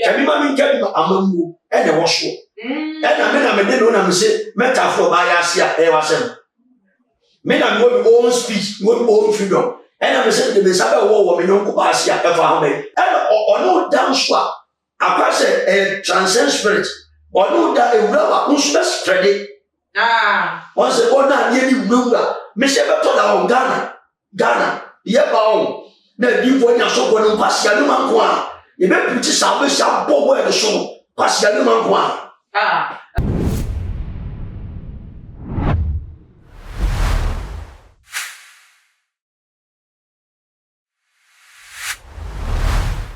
Emi ma mi nka bi amamu e na wo so. E na me de no na me se metaphor ba ya sia e wasem. Me na go own speech, go own freedom. E na me se de me sabe wo me no ko ba sia e fa ho me. E no down so akwa se e transcend spirit. Ono da ewura wa nso be spread. Once on na nie ni wura, me se be to da on Ghana. Ye ba on. Na di fo nya so ko no pasia no man ko a. Ye be put salvation bobo e so. Pasia no man ko a.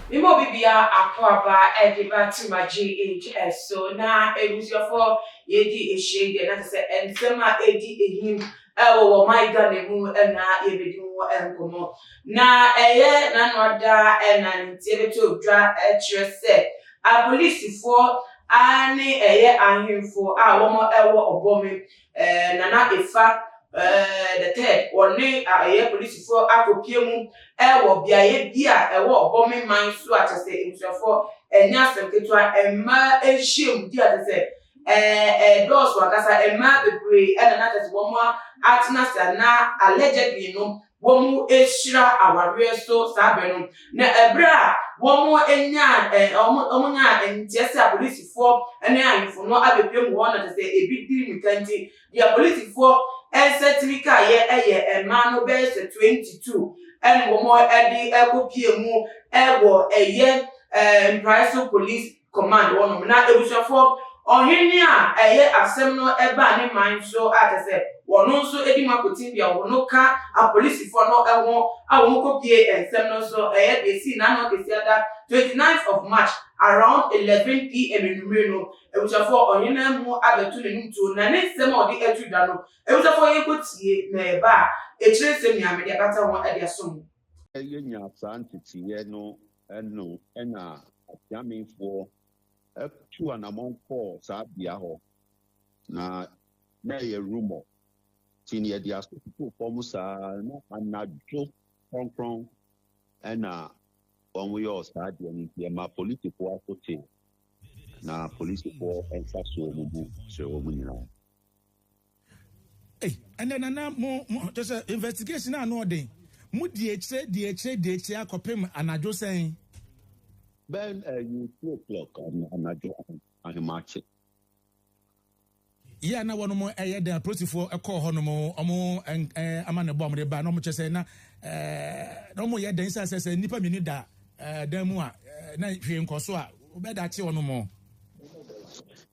Mimo bibia akwaba edebati ma GHS so na ebusiofo yedi ehye na se ensema edi ehim wo my Ghana mu na yebedi mu enkomo na eye na noda na ntie beto odwa kire se apolisifo ani eye ahemfo a wo ewo obomi na efa the third one aye police for akopie mu ewo biaye bia ewo obomi man so atese emsofo enya semketua emma ehiem di atese dos wakasa emma bebre ena na atese wo mo atnasa na allegedly no wo mu ehira aware so sabe no na ebra wo mo enya omunya entiese police for ena ayifo no abepie mu wona atese ebidi mikanti dia police for certificate ye emma no be 22 and wo edi ekopie mu ewo eye Imperial Police Command wono na ebusafo ohini a eye asem no eba ne man so atese wono nso edi makoti bia wono ka a police for no ewo a wo kopie ensem no so eye de si na no kesi ada 29th of March around 11 p.m. in Reno. Ebusafo ohina mu abetu ne ntu na ne nsem odi etuda no ebusafo ye kotie na eba ekire sem nya me de bata won ade asom ye nya santiti ye no eno ena atiamefo tu anamon call sa bia ho na ye rumor tini ye dia so formusa na anajo konkron ena onwe yo sa dia ni ma political asote na political ensaso omubu se omunina. And then mo just investigation na no dey mu die akopem anajo sen Ben you 2:00 anajo ahimache ya na wono mo the protifo ekọ ho no mo omo amane bom de ba no mo chese na no mo ye den sase nipa mini da dan mu a na hwe nkoso a obeda che wono mo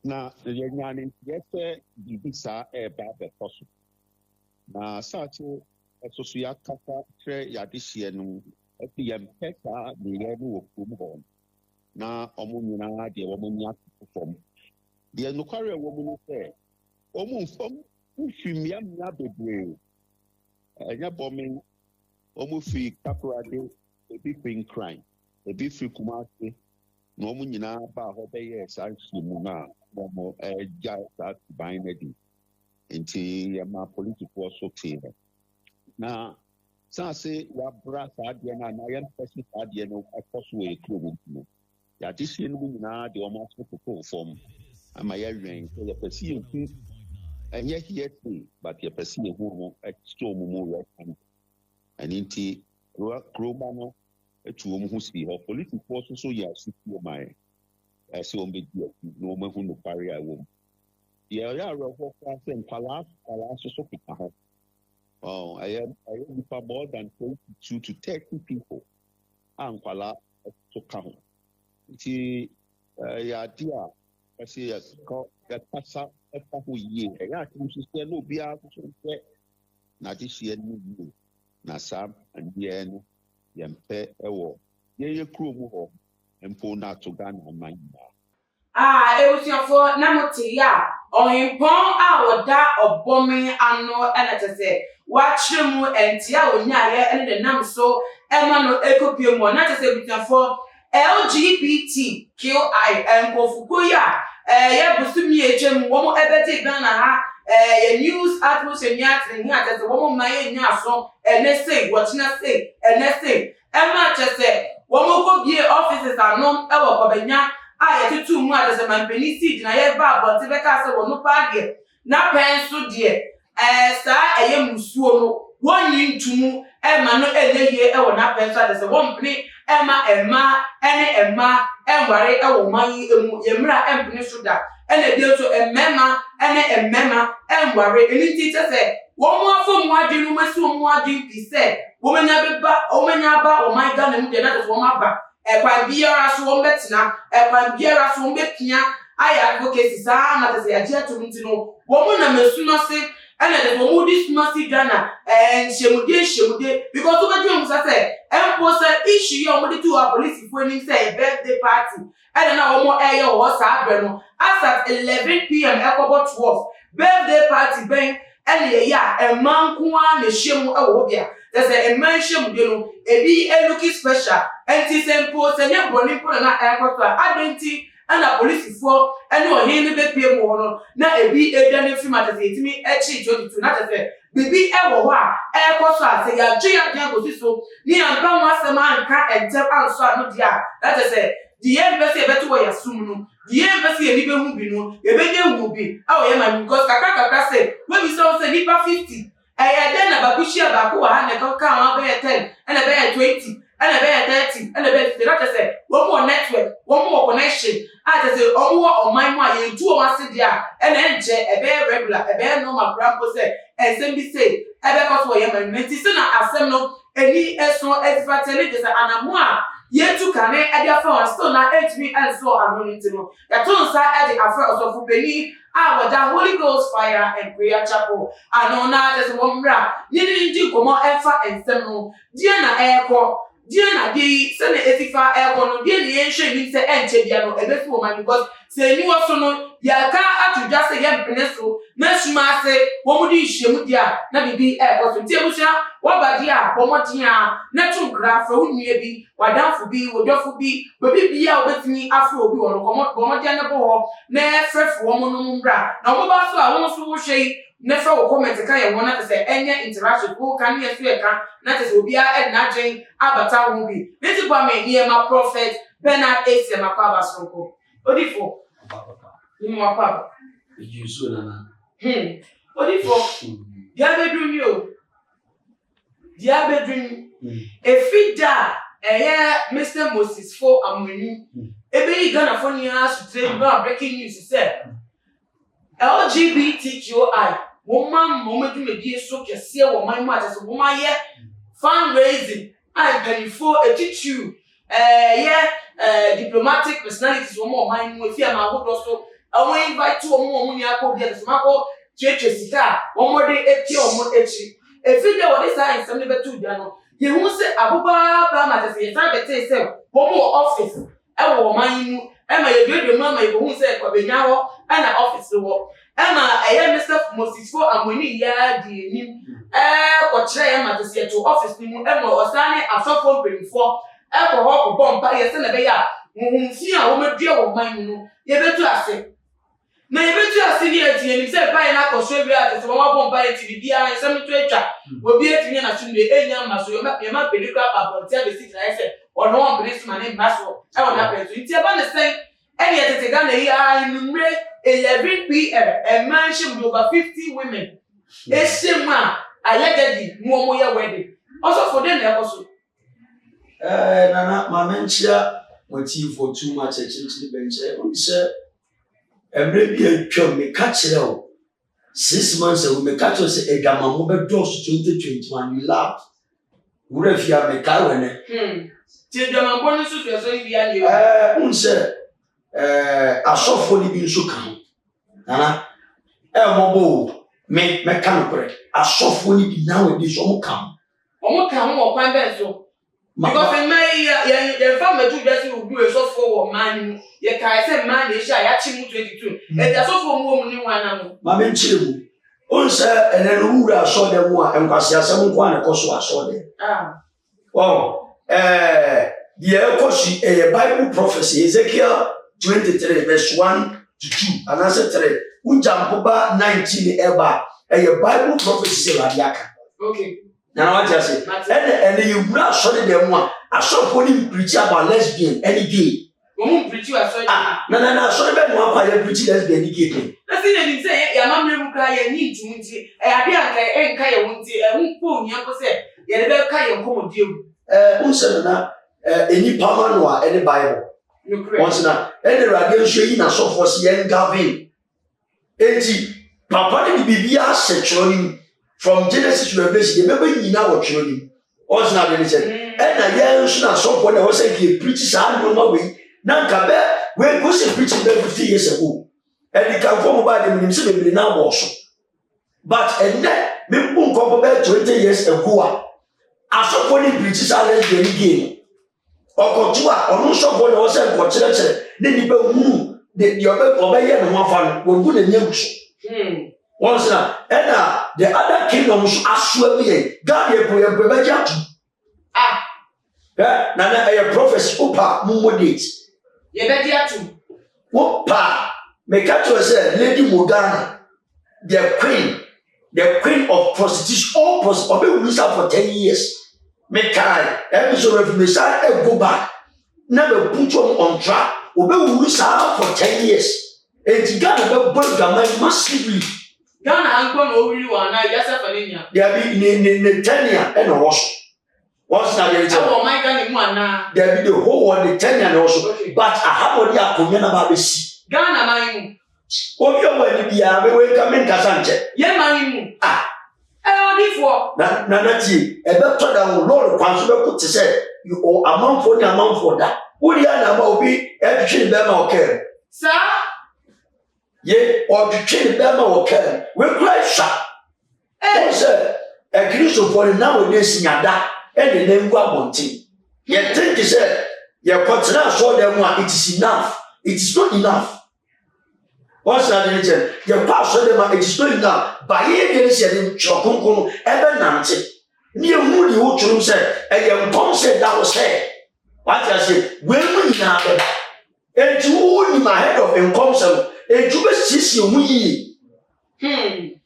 na ye nyane yese bibisa ba be koso na sacho esoso ya kaka tre ya dihye no eti ye mpeka ni ye no okum ho na omo nyina de wo nya fom de no kware wo mu no se omo fom ufimia nya bebre enya bombing omo fi kakurade ebi pin crime ebi fi kumase na omo nyina ba ho be ye sansu mu na omo ja sa binary inti ya ma political society na sanse wa bra sa de na yan person sa de no akoso e club no ya disi no nyina de omo so form ama ya wen so ya person hu enye here too but ya person hu mo extra mo ya kan aninti kroma no etu omo hu si ho political so ya su mai ese o media no mo hu no pare a wo ya ro for sen pala so pita ho. Oh, I am more than 22 to 30 people. Ankwala to come. Ti ya dia kasi ya ko ya pasa pa hu ye. Ya ti se no bia so se na ti se ni na sam andie no yempe ewo. Ye kro mu ho empo na to Ghana man. Ebusiofo na moti ya ohimpon a woda obomi ano enetese wachire mu entia onyaye ene de nam so ema no ekopie mu na tese ebusiofo LGBTQI enkofuko ya ye busumi echem wo mo ebeti Ghana ha ye news atmosphere nyatre ni atese wo mo maye nya so enese wotina say enese ema tese wo mo ko bie offices anom ewo kobenya a yɛtutu mu a sɛ mampani seed na yɛba abɔnte bɛka sɛ wɔn pa deɛ na pɛn so deɛ saa ɛyɛ musuo no wɔnyi ntumu ɛma no ɛnyɛ yie ɛwɔ na pɛn so a sɛ wɔn mpene ɛma ɛma ɛne ɛma ɛnware ɛwɔ man yi emu yɛmra ɛmpene so da ɛna bi nso ɛmɛma ɛne ɛmɛma ɛnware ɛni ti kyɛ sɛ wɔn mu afɔ mu adi no wɔsi wɔn mu adi pi sɛ wɔn anya aba wɔn Ghana mu deɛ na sɛ wɔn aba ɛkwan biara so wɔn bɛtena ɛkwan biara so wɔn bɛpia ayɛ advocacy saa na sɛ yɛagye ato mu ti no wɔn nam esu no se ɛna sɛ wɔn di suma si Ghana nhyemude because wɔn bɛdi wɔn sa sɛ ɛmpo sɛ issue yɛ wɔn de to wɔ apolisifoɔ anim sɛ birthday party ɛna na wɔn ɛyɛ wɔ saa abɛ no as at 11 p.m. ɛkɔbɔ 12 birthday party bɛn ɛna yɛyɛ a ɛma nko ara na ehyia mu ɛwɔ hɔ bia sɛ ɛma ehyia mu de no ebi eluki special ɛnti sɛ mpo sɛ nyɛ bɔnne mpo na ɛkɔ so a adenti ɛna polisifoɔ ɛne ɔhene no bɛpie mu hɔ no na ebi edwane fi ma sɛ yɛtumi ɛkyi 22 na sɛ bibi ɛwɔ hɔ a ɛkɔ so a sɛ yɛagye yɛagye agosi so ne yɛmpa ho asɛm anka ɛntɛm anso a no deɛ a na sɛ deɛ yɛmpɛ sɛ yɛbɛto wɔ yɛsom no deɛ yɛmpɛ sɛ yɛni bɛhu bi no yɛbɛnya hu bi a ɔyɛ ma because kakra sɛ wɔbisa wo sɛ nipa 50 ɛyɛ dɛn na baako hyia baako wɔ ha na ɛkɔka ho bɛyɛ 10 ɛna bɛyɛ 20 ɛna bɛyɛ 30 ɛna bɛyɛ 50 na sɛ wɔn wɔ network wɔn wɔ connection a sɛ wɔn wɔ ɔman mu a yɛntu wɔn ase deɛ a ɛna ɛnkyɛ ɛbɛyɛ regular ɛbɛyɛ normal krampo sɛ ɛnsɛm bi sɛ ɛbɛkɔ so wɔ yɛ ma nti sɛ na asɛm no ani ɛso ɛsifa tɛne de sɛ anamo a yɛtu kane ɛde afa wɔn still na ɛtumi ɛnso ano ne ti no yɛto nsa ɛde afa ɔsɔfo panyin a wɔda Holy Ghost Fire and Prayer Chapel ano na ɛsɛ wɔn mmra yɛne ndi nkɔmɔ ɛfa nsɛm no deɛ na ɛrekɔ deɛ na deɛ sɛ na ɛsifa ɛrekɔ no deɛ na yɛnhwɛ bi sɛ ɛnkyɛ bia no ɛbɛsi wɔn man because sɛ ani wɔ so no yɛaka ato dwa sɛ yɛmpene so na suma ase wɔn de nhyiamu deɛ a na biribi ɛrekɔ so nti abusua wɔba deɛ a wɔn a na to nkra fa wo nnua bi wadamfo bi wodɔfo bi baabi bia a wɔbɛtumi afro obi wɔ no wɔn deɛ ne bɔ hɔ na ɛfrɛfo wɔn no mbra na wɔn ba so a wɔn nso wɔhwɛ yi na fa wɔ comment ka yɛ wɔn na sɛ ɛnyɛ interaction ko kan yɛ so yɛ kan na sɛ obiara ɛde n'adwen abata ho bi ne ti bɔ ama nneɛma prophet Bernard Ese makwa abasonko odifo ni makwa ejuso nana odifo dia bedru mi o dia bedru efida ɛyɛ Mr. Moses for amoni ebe yi Ghana for ni asutre no breaking news sɛ LGBTQI woman dwumedie so kɛse wɔ man mu atase woman yɛ fundraising and penifo attitude diplomatic personalities wɔn man mu efi ama ahodoɔ so wɔn invite wɔn ni akɔ bi atase makɔ twetwe sika wɔn de eti wɔn akyi efi de wɔde saa nsɛm ne bɛtu dwa no yehu sɛ abobaaba ma atase yɛ san bɛte sɛ wɔn wɔ office ɛwɔ wɔn man mu ɛma yɛduadua mu ama yɛhu sɛ kwabenya hɔ ɛna office wɔ ɛma ɛyɛ Mr. Moses for amoni ya di enim kɔkyerɛ yɛ ma atase to office ni mu ɛma ɔsane asɔfo mpanyinfoɔ ɛkɔ hɔ kɔbɔ mpa yɛ sɛ na bɛyɛ a huhumfi a wɔmadua wɔ man mu no yɛbɛtu ase na yɛbɛtu ase ne yɛti anim sɛ bae na akɔsɔ bi a sɛ wɔn abɔ mpa yɛ ti biribiara nsɛm to atwa obi atumi na so ne enya ma so yɛma pedikura abɔnten abɛsi gyina yɛ sɛ ɔno wɔn pene so ma ne mma so ɛwɔ n'apɛ so nti ɛba ne sɛn ɛne yɛtete Ghana yi a numere 11 p.m. ɛma nhyɛ mu over 50 women ehyɛ mu a allegedly mu wɔn yɛ wedding ɔsɔfo de na ɛkɔ so nana maame nkyia wɔti for too much kyekyekyere bɛnkyɛ wɔn sɛ mmerɛ bi atwa meka kyerɛ o 6 months ago meka kyerɛ sɛ adwamamo bɛdɔɔso 2021 you laugh wura fi a meka wɔ ne ti adwamamo no so so bi a ne wɔn sɛ asɔfo ni bi nso ka ho nana ɛmɔbɔ me meka no korɛ asɔfo ni bi nowadays ɔmo ka ho wɔ kwan bɛn so because in my yɛn fa mɛtu bi ase ogu esɔfo wɔ man mu yɛ kae sɛ man na ehyia yɛakye mu 22 ɛdi asɔfo mu wɔ mu ne wana no maame nkyerɛ mu on sɛ ɛnɛ no wura asɔde mu a nkwasi asɛm nko a ne kɔ so asɔde deɛ ɛkɔ so ɛyɛ Bible prophecy Ezekiel 23 verse 1 to 2 anaasɛ 3 wunjampoba 19 ɛba ɛyɛ Bible prophecy sɛ radiaka okay na what you say and you wura asɔre dem a asɔfo ni preach about lesbian any gay Woman preach you as no, sorry, but no one preach let's be educated. That's it, say, your mamma cry and need to eat. I didn't care, I won't say, I won't pull me up, say, you never carry a common deal. Any Pamanoa, any Bible. Once now, any radiation in a soft was young Gavin. 80 Papa de Bibia said from Genesis to Revelation, remember you now what you was not anything. And I young someone was saying he preaches no way. Nankabe, where goes a preaching 50 years ago. And he can form by them himself now also. But and then, me won't come back 20 years ago. I saw one preaches are again. Or Kotua, or no shop when I was at Church, then you go the obey and one fan will good and young. Once now, and the other kingdoms are swimming. God, you put your Nana, a prophecy, Opa, Mumo dates. You bet you too. Opa, make up to us, Lady Morgana, the queen of prostitution, all prostitution for 10 years. Make time, episode of Messiah, go back. Never put you on track. Obey Messiah for 10 years. And Ghana burn your mind massively. Ghana, I'm going over you and I, yes, Faninia. There be in 10 years and a wash. What's that? My Ghana, there be the whole world, the 10 years also. But I have already a comment about the sea. Ghana, my oh, you're going to be a way coming to Sanchez. Yeah, my before Nanati, a better than Lord Consul put to say, you owe amount for that. Would you have be every them okay? Sir? Yea, or to change them okay. We're quite sharp. Eh, sir, a Christian for nowadays in that, and the name Guamonti. Yet think you said, your continent saw them one, it is enough. It is not enough. What's that religion? Your pastor, it is not enough. By against your chokunkum, ever nancy. Near Moody, who to say, and your Tom said that was said. What I say, when we now, and to in my head of income, and to be sissy, we.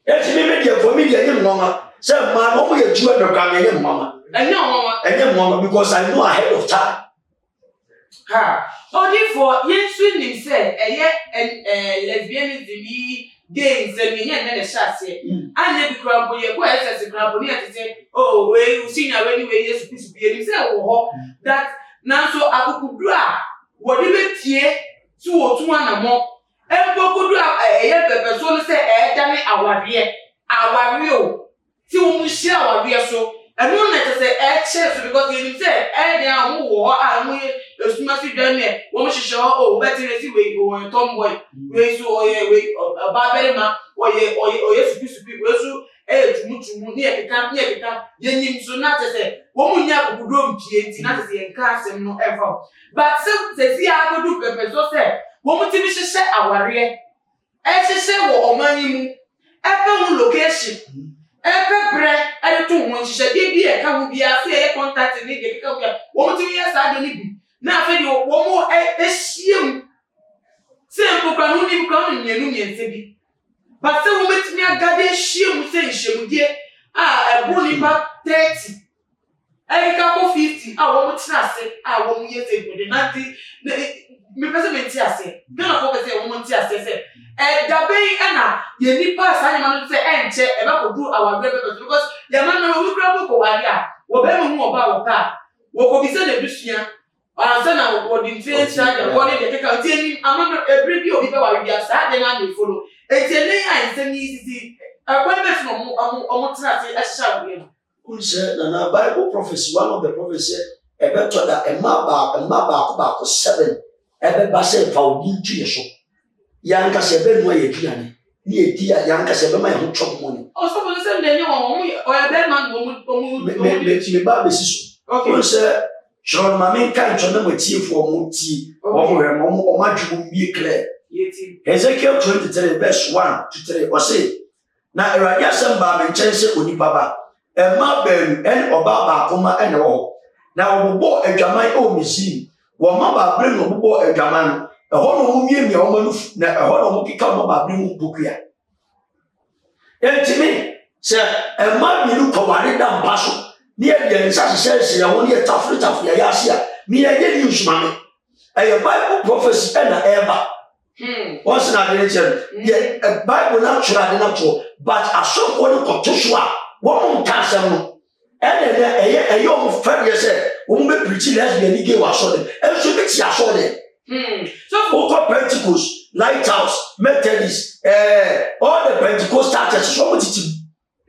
That's maybe for me, young mama. Say, my mama, you're two and a young mama. I know, and young mama, because I know ahead of time. Ha! Therefore, yes, swinging said, and lesbianism be games and me and then a chassis. And then the crumble, your boy as a crumble near to say, oh, well, you see now anyway, yes, peace be that now so I could draw what you let here 2 or 2 and more. And could draw a person say, damn our real. See, we share our real so. And one night I say, because you said, they are more, and we must done there. One should show, oh, better as you wait, or a tomboy, raise or a barberman, or yes, to be also, to move near the camp, yen so not to say, woman, you could roam PNT, not to say, and cast him no ever. But some says, I could do purpose, so say, woman, to be said, our rear. As she said, or money, ever location. Every bread, I don't want to say, dear, come be a fair contact and they come here. Won't you yes, I don't need. Now, for you, one more this year. Simple can only come in your union city. But so with me, I got this shame, say, dear. A bully back 30. I got 50. I won't say, I won't yet say, but the 90. Me president say, don't focus on woman say. Dabe ana ye nipa sanya manu say enche e ba ko do our great because the man no we grab ko wari a wo be mu oba wo ka wo ko bi se na busua ansa na wo di train charge wo ne de keka ti ni amano every bi obi be wari dia sa de na me follow etiene ya nse ni sisi akwa be so mo tra se ahia wo ye unse na Bible prophecy one of the prophecy e be to da e ma ba ko 7 e be ba se fa odi ntu ye so Yanka sebe no ye duane ni edia yanka sebe ma ye ho chop money o so for say dem o ya be man o me ba be siso okay say John mama kan cho na matie fo mo ti o ho re mo ma dwu bi clear yeti Ezekiel 23 verse 1 to 3 o say na Awurade asem ba me nchen se onipa ba e ma ba en oba ba koma ene wo na obobo adwaman o misi wo ma ba bre no obobo adwaman no mo mie o manu na no mo kika mo ba bre mu bokua entimi se e ma bi lu ko ware da mpaso ni e de nsa se se ya wo ni tafre ya yasia mi e ye news mame A Bible prophecy and ever. Once in a generation, yet a Bible natural, but a so called Joshua, one cancer. And then a young family said, won't be preaching lesbian, he gave us on it, and should be saw it. So, for Pentecost, Lighthouse, Methodist, all the Pentecostal churches, so much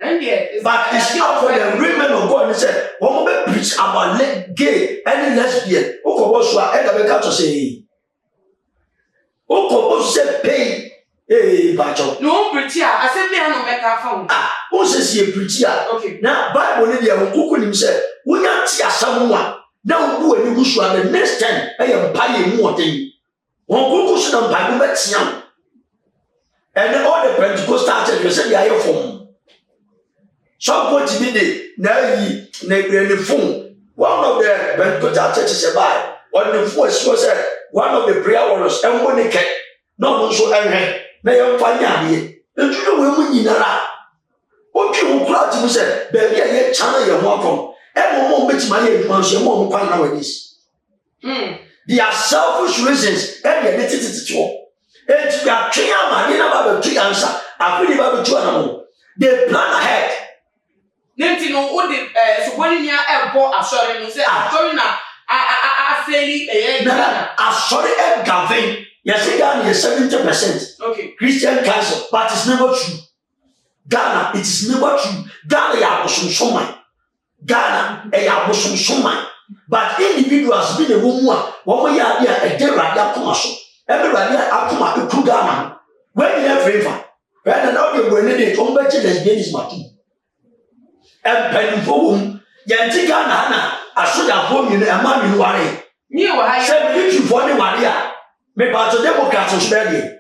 it. But it's not for the women of God. He said, one will preach about gay and lesbian. Oko was what I got to say. Oko was said, pay. Hey, Bacho. No preacher. I said, me, I don't make a phone. Who says he a preacher? Okay. Now, Bible, who could himself? We not see someone. Now, who and you should the next time I am buying more thing. One Google should not buy young. And all the Pentecostal churches said, they are from. Some point to me, now ye, the phone. One of the Pentecostal churches by on the first was one of the prayer warriors, and when they kept not so angry, they are fine. And you know, when you know, what you crowd to say, baby, I get channel your welcome. Every moment, my head once your mom quite nowadays. There are selfish reasons, and they are to and you are trying to have a tree answer. I really have a two animal. They plan ahead. Nenti no wo de soboni nia ebo asori no say asori na afeli na asori e gavin yes Ghana is 70%. Okay. Christian council, but it's never true. Ghana, it is never true. Ghana ya bosomsoma. Ghana ya bosomsoma. But individuals be the woman one ya dia e dey radia kuma so. Every radia akuma e ku Ghana. When you have favor, when now the when they come back to lesbianism matu. And penifo yanti Ghana na asoja fo mi na ma mi ware. Ni wa ha say me you for the ware a me ba to democrat so be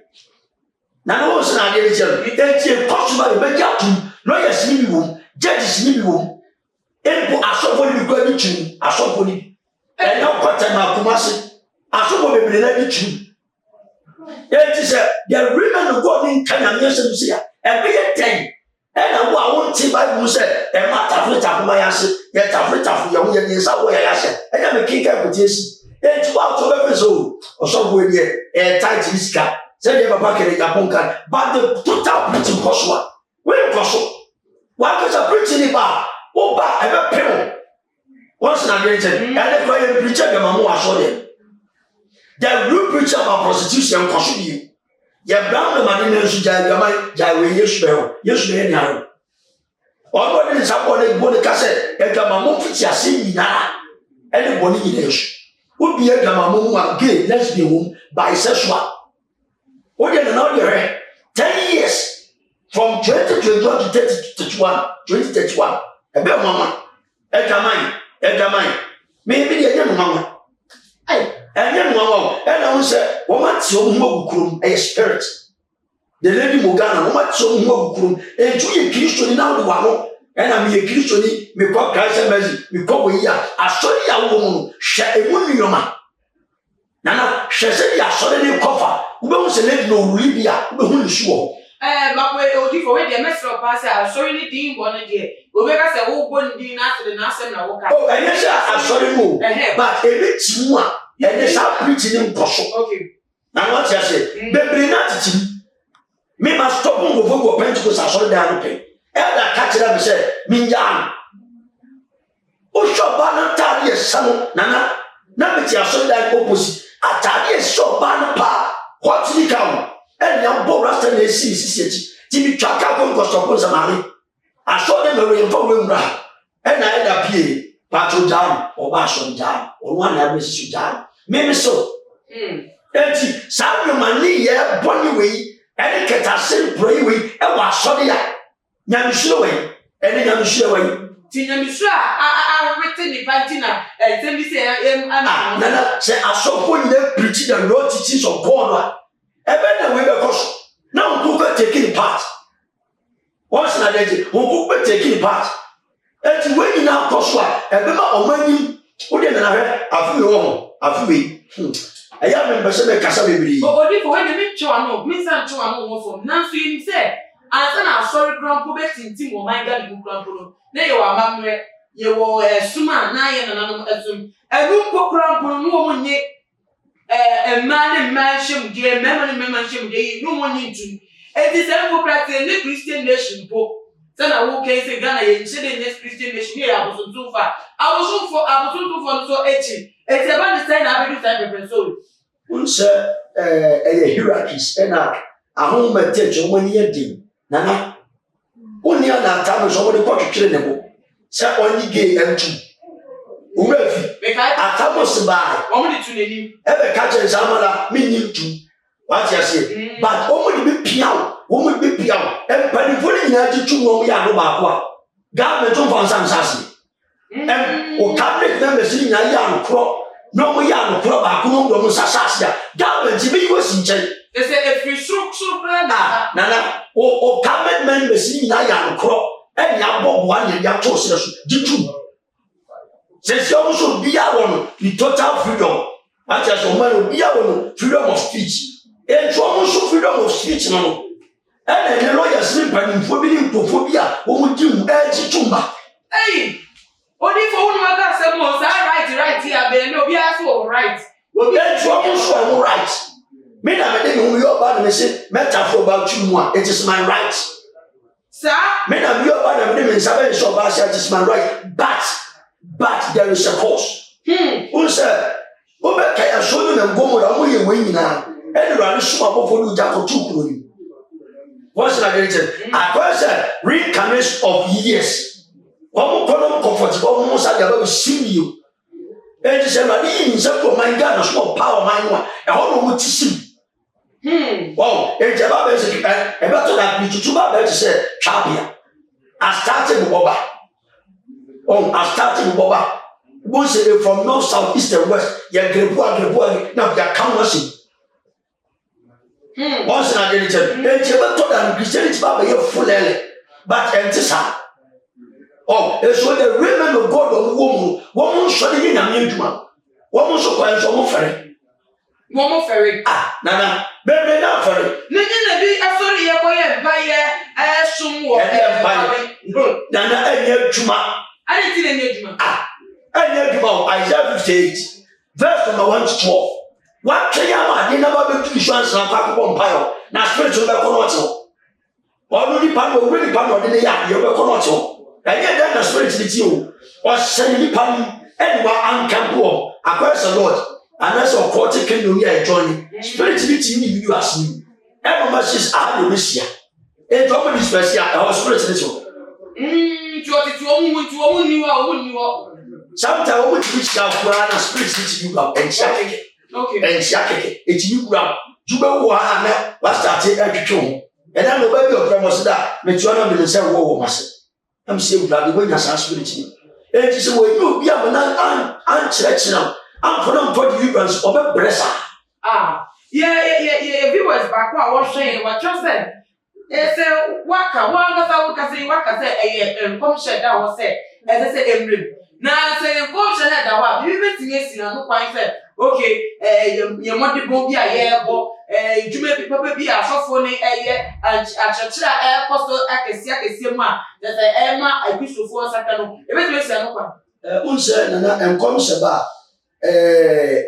na no so na dey tell e dey possible be ja tu lawyers ni bi wo judges ni bi wo ebo asofo ni gba ni tu asofo ni e na kwata na kumase asofo bebre na ni tu e ti say the women of God in Kenya me say say e be 10 and I won't see Bible say, and my Tafrita Mayas, yet Tafrita, young Yan Sawa Yasha, and I'm a king of this. It's about to episode or somewhere near a tight iska. Say you have a bucket in Yaponka, but the total preaching Koswa. Where Koswa? Why was a preaching about? Oh, but I have a pill. Once in a greater, and the quiet preacher, the Mamu, I saw them. The real preacher about prostitution cost you. Ya brown man in Sujai, Jai, yes, any arrow. All is upon a body cassette, and Gamamu Fitia sing na anybody in the would be a Gamamu, gay, lesbian, bisexual. What did another 10 years from 2021 to 2031, a bit mama, Egamine, maybe a young mama. And then one, and I was a woman so mogukrum, a spirit. The lady Mogana, woman so mogukrum, and 2 years Christian now the one, and I'm a Christian, me call Christ and Messi, me call we are, I saw the woman, share a woman, your man. Nana, she said, I saw the coffer, who wants to let no Libya, who is sure. But we odi for we the mesro pass I saw anything one day. We make us a whole one din after the nasa na woka. Oh, and yes, I saw you, but a bit more. And they start preaching in Koso. Okay. Now what you say? Baby, not it. Me must stop on go Pentecost. I saw down pay. Elder catch them and say, Minjan. Oh, shop banner tardy son, Nana. Now it's your son that opposite. A tardy shop banner pa. What's the count? And young Bob Rastan they see city. Timmy Chaka go Costa Samari. I saw them a reinforcement right. And I had a PA. Patrol down or Bashon down or one Mrs. down. Maybe so. Empty. Some money, yeah, bonny way, and it can't send pray way, and was sorry. Yamusha way, and then Yamusha way. Tinamisha, I written the Pantina, and then we say, Nana, say, I saw when they preaching the Lord teachings of God. And then we were caution. Now, who were taking part? Once in a day, who were taking part? And when you now coswa, and remember on money, who didn't have a few home. Afi I remember say kasa bebre o odi for when me twa no me san twa no wo fom na so yin say ansa na sorry grandpa be tintim o my god bu grandpa no na ye wa mamre ye wo suma na ye nananom azum enu po grandpa no wo nye man shame dear man shame day no one need to it is a practice in the Christian nation book. Then I will say Ghana in the Christian nation here. I was so far. I was so for so 80. It's about the time I will do that so. Unse hierarchies and a home attention when you did. Nana. Only on that time somebody got to kill them. Say only gay and two. Umefi. Atamos by only to the ever catch a Zamala meaning two. What you say? But only be piano, woman be piano, and penny to 2 Yano government of Sansasi. And or cabinet members in a young crop, no more young crop, Akuno Sasasia, government to be was in check. They say if you so Nana, or cabinet members in a young crop, and young Bob 1 and young Toasters, D2. Says you also be our the total freedom. I just want be our freedom of speech. And almost freedom of speech now. And the lawyer sleep and phobia, who would do edge tumba. Hey, only for one mother, some was right here, but no, we are so right. Well, that's almost all right. Me, I didn't know your body and say, metaphor about you more. It is my right. Sir, men of your body and seven so it is my right. But there is a cause. Who said, okay, I show you and go away when now. Anyway, small for you for 2 what's that related? I said, reincarnation of years. One more comfortable, almost I have seen you. And you said, my God, small power, my one, and all what to see. Wow, it's about that you to about say, Chabia. I started with Boba. Oh, I started with Boba. Once from north, south, east, and west, you're going now you're counting. Once I did it, and you told them Christianity Baba, you're full but enter. Oh, it's what the women of God on woman showing in a mutual. Woman so quiet, so ferry. One more ferry. Nana, baby, now ferry. Nigga, be a sorry, you're going by some water. Nana, and your Juma. I didn't see any Juma. And your Juma, Isaiah 58, verse number 1 to 12. What can you never be to insurance and pack upon pile? Now, spiritual baconato. Already pan already pan in the yard, you're baconato. And yet, then the spirit is you. Or sending pan anywhere uncampo. I praise the Lord. And that's a quarter can you hear joining. Spirit is you as me. Every much is out of this year. And drop this first year, our spirit is you. Sometimes we teach our plan and spirit is you and check. Okay. And Shaki, it's you grab. Juba Wana, last started at the tomb. And I know baby of Ramos that, but you are not in the same war, master. I'm saying, bloody when you're spiritual. And it is where you be a man and church now. I'm for them for the Ubers of a bresser. Yeah, viewers back what I was saying, what you said. It's a waka, waka say, a come shed that was said, as I said, emblem. Now, say, come shed that one, you even think it's no quite said. Okay, your money will be a year, or you may be a software a year, and a apostle, I can see a man that I am a piece of 4 seconds. Unse and comes about a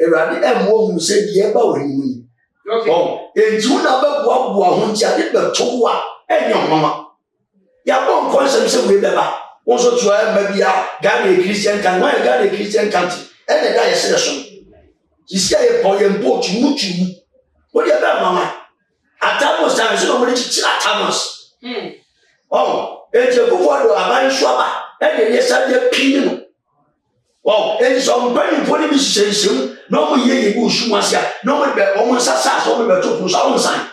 rabbit and woman said, yeah, about him. Oh, and you never walk one chatted the 2 and your mamma. Ya won't consent with the also to have maybe a Ghana Christian can why Ghana Christian country and a guy session. You say a poem boat to Mutu. What do you have, Mamma? At Thomas times, nobody to Thomas. Oh, it's a good one to a man swabber, and yes, I get pin. Oh, it's on burning police. No more ye bush, no one but almost assassin over to push our sign.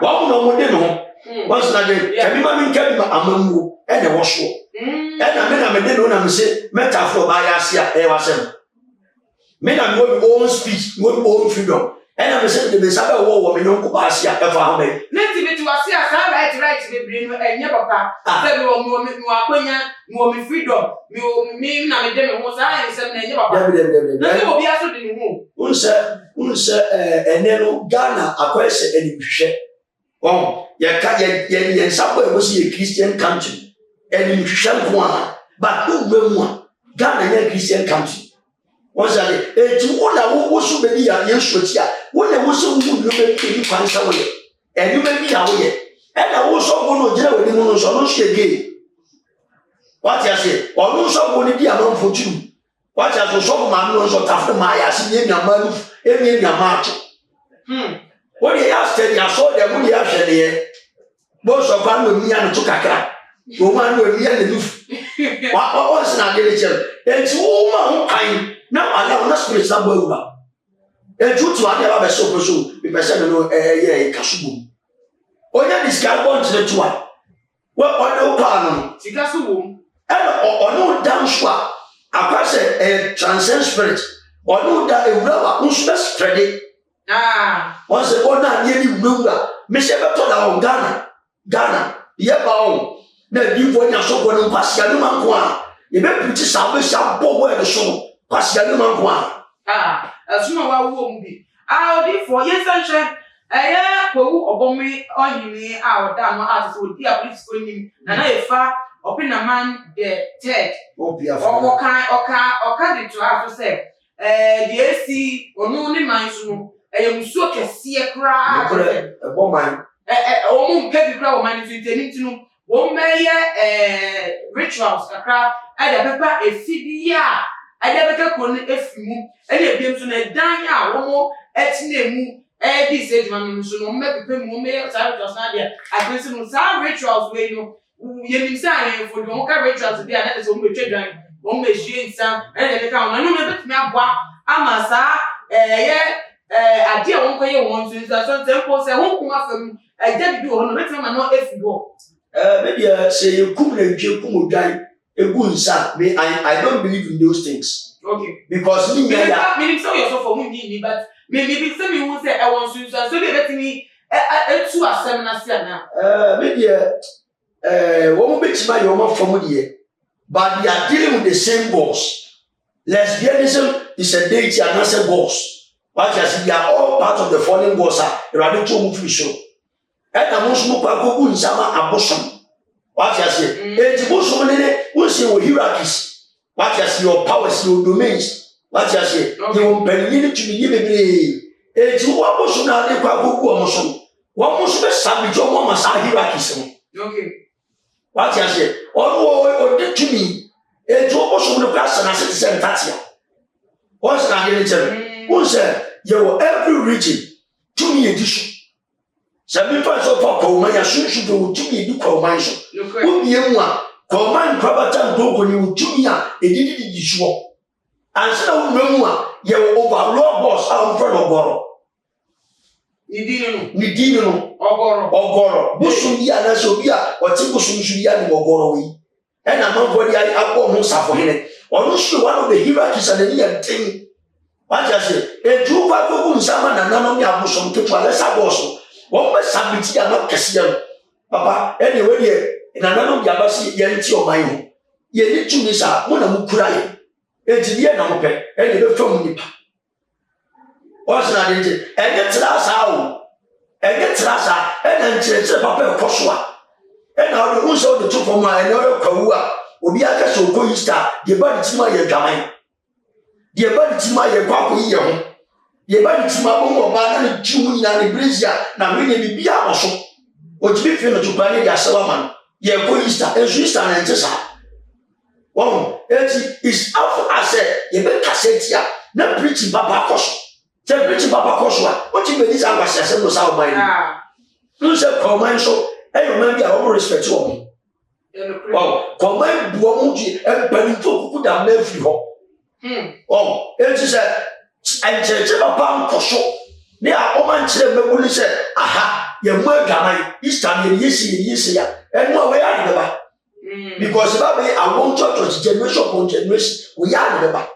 Well, no more dinner. Once again, everybody can be among you and a wash. And I mean, I say, metaphor by Asia, Evasen. Men are going own speech, going own freedom. And I'm saying the Messiah war woman, no Asia, ever how many. Let me to Asia, right, to bring a never papa. There will be freedom. You mean, I'm a demon, was I, and never. Will be also the moon. Unse, and then Ghana, a question and share. Oh, yeah, somewhere was a Christian country. And in Christian one, but who will one? Ghana, a Christian country. What's that? It's one that was so many years with ya. When I was so good, you may be quite away. And you may be away. And I was so going to jail with the monos on again. What I say? Or no, so going to be a man for you. What I was so man knows what after my ass in your mouth, in your mouth. What he asked, I saw them when he asked there. Both of them with me and took a car. Woman with me and the roof. What was not getting it? It's woman kind. Now allow us to stop over. And you to have a so pursue, if I said no, Kasubu. Or that is carbon to the two. Well, or no pardon, Tikasubu, or no down swap. I pass a transcend spirit, or no that a rubber who's best credit. Once a one night nearly Lunga, Miss Everton, Ghana, Yabao. Now you want your so one pass your man. You better put yourself where the show. Pass your man. As soon as I won't be. I'll be for yes, sunshine. Or bomb on me out down as would be a police going, and I far open a man the Ted. Or kind to have to say. The AC or no minds room. I am so can see a crowd. A woman. Oh, petty crowd managing to know. One may rituals a crowd. I have a CD. I never get one if you and you came to the dine one more at name. This age, man, so no make a moment. I can some rituals where you sign for the Mocha rituals to be another so much children. One machine, some and the count. I know never me up. Amasa, I dear one way once in the temple, say, won't come from a dead door on the time and not if you go. Maybe I say you couldn't die. A good son, I don't believe in those things. Okay. Because meaning so yourself for me, but maybe some you will say I want to so they let me to a seminar now. Maybe one bit my own from here, but they are dealing with the same boss. Lesbianism is a deity and not a boss. But as they are all part of the fallen boss, rather to move show. And I most move a good summer abortion. What you say? It's also we say we hierarchies. What you say? Your powers, your domains. What you say? You won't believe to be given. It's what was not the Quabu. What must be subject to one must have hierarchies. Okay. What you say? Or did to me. It's also the person as a citizen. Tatia. What's not getting it? Who said you every region to me edition? Some so far, Commander should go to me, you call my son. Who be one? Command Crabatan broke you to me, a did it sure. And so, no one, you overlord boss out in front of Goro. You didn't know, or Goro. Bushubia, Nasobia, or Tibushubia, or Goro. And I'm not body I almost have for him. Or not sure one of the hierarchies and the near thing. What I say, a true Paco Saman and none of me have some to a lesser boss. One must submit you not Cassian. Papa, anyway, in another Yabasi, Yanti or my own. Ye need to miss out one of them crying. It's the end of it, and you from Nipa. What's not in it? And get last hour. And get last hour, and then change Papa Koswa. And now the rules of the two for my another Kawa will be a cast of Goista, the body to my Yamai. The body to my Yaku. Ye ba ti ma bo ba na ju na ne Brazil na me ne bibia mo so o ti bi fi no to pa ne ya sawa man ye ko Easter na ntesa won it is out as ye be cassette ya na preaching baba koso te preaching baba koso o ti be dis angwase se no sa o man no se command so e yo man bi a o respect o mo wow command bu o mo ji e pa ni to kuku da na fi ho oh it is and Papa Koso. They are all man said, but say, aha, your mother, Easter, yes, and no way out of the back. Because Baby, I won't touch generation upon generation, we are the back.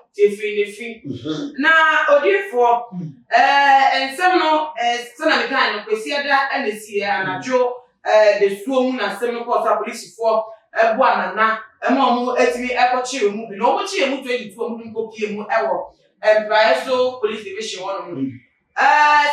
Now, oh, dear, for and some no, son of the kind of Pesiada and the Sia and a Joe, the swoon and some of us police for a one and a mamma, at me, I got you moving over to you, moving to a moving copy ever. And Braiso Police Division one.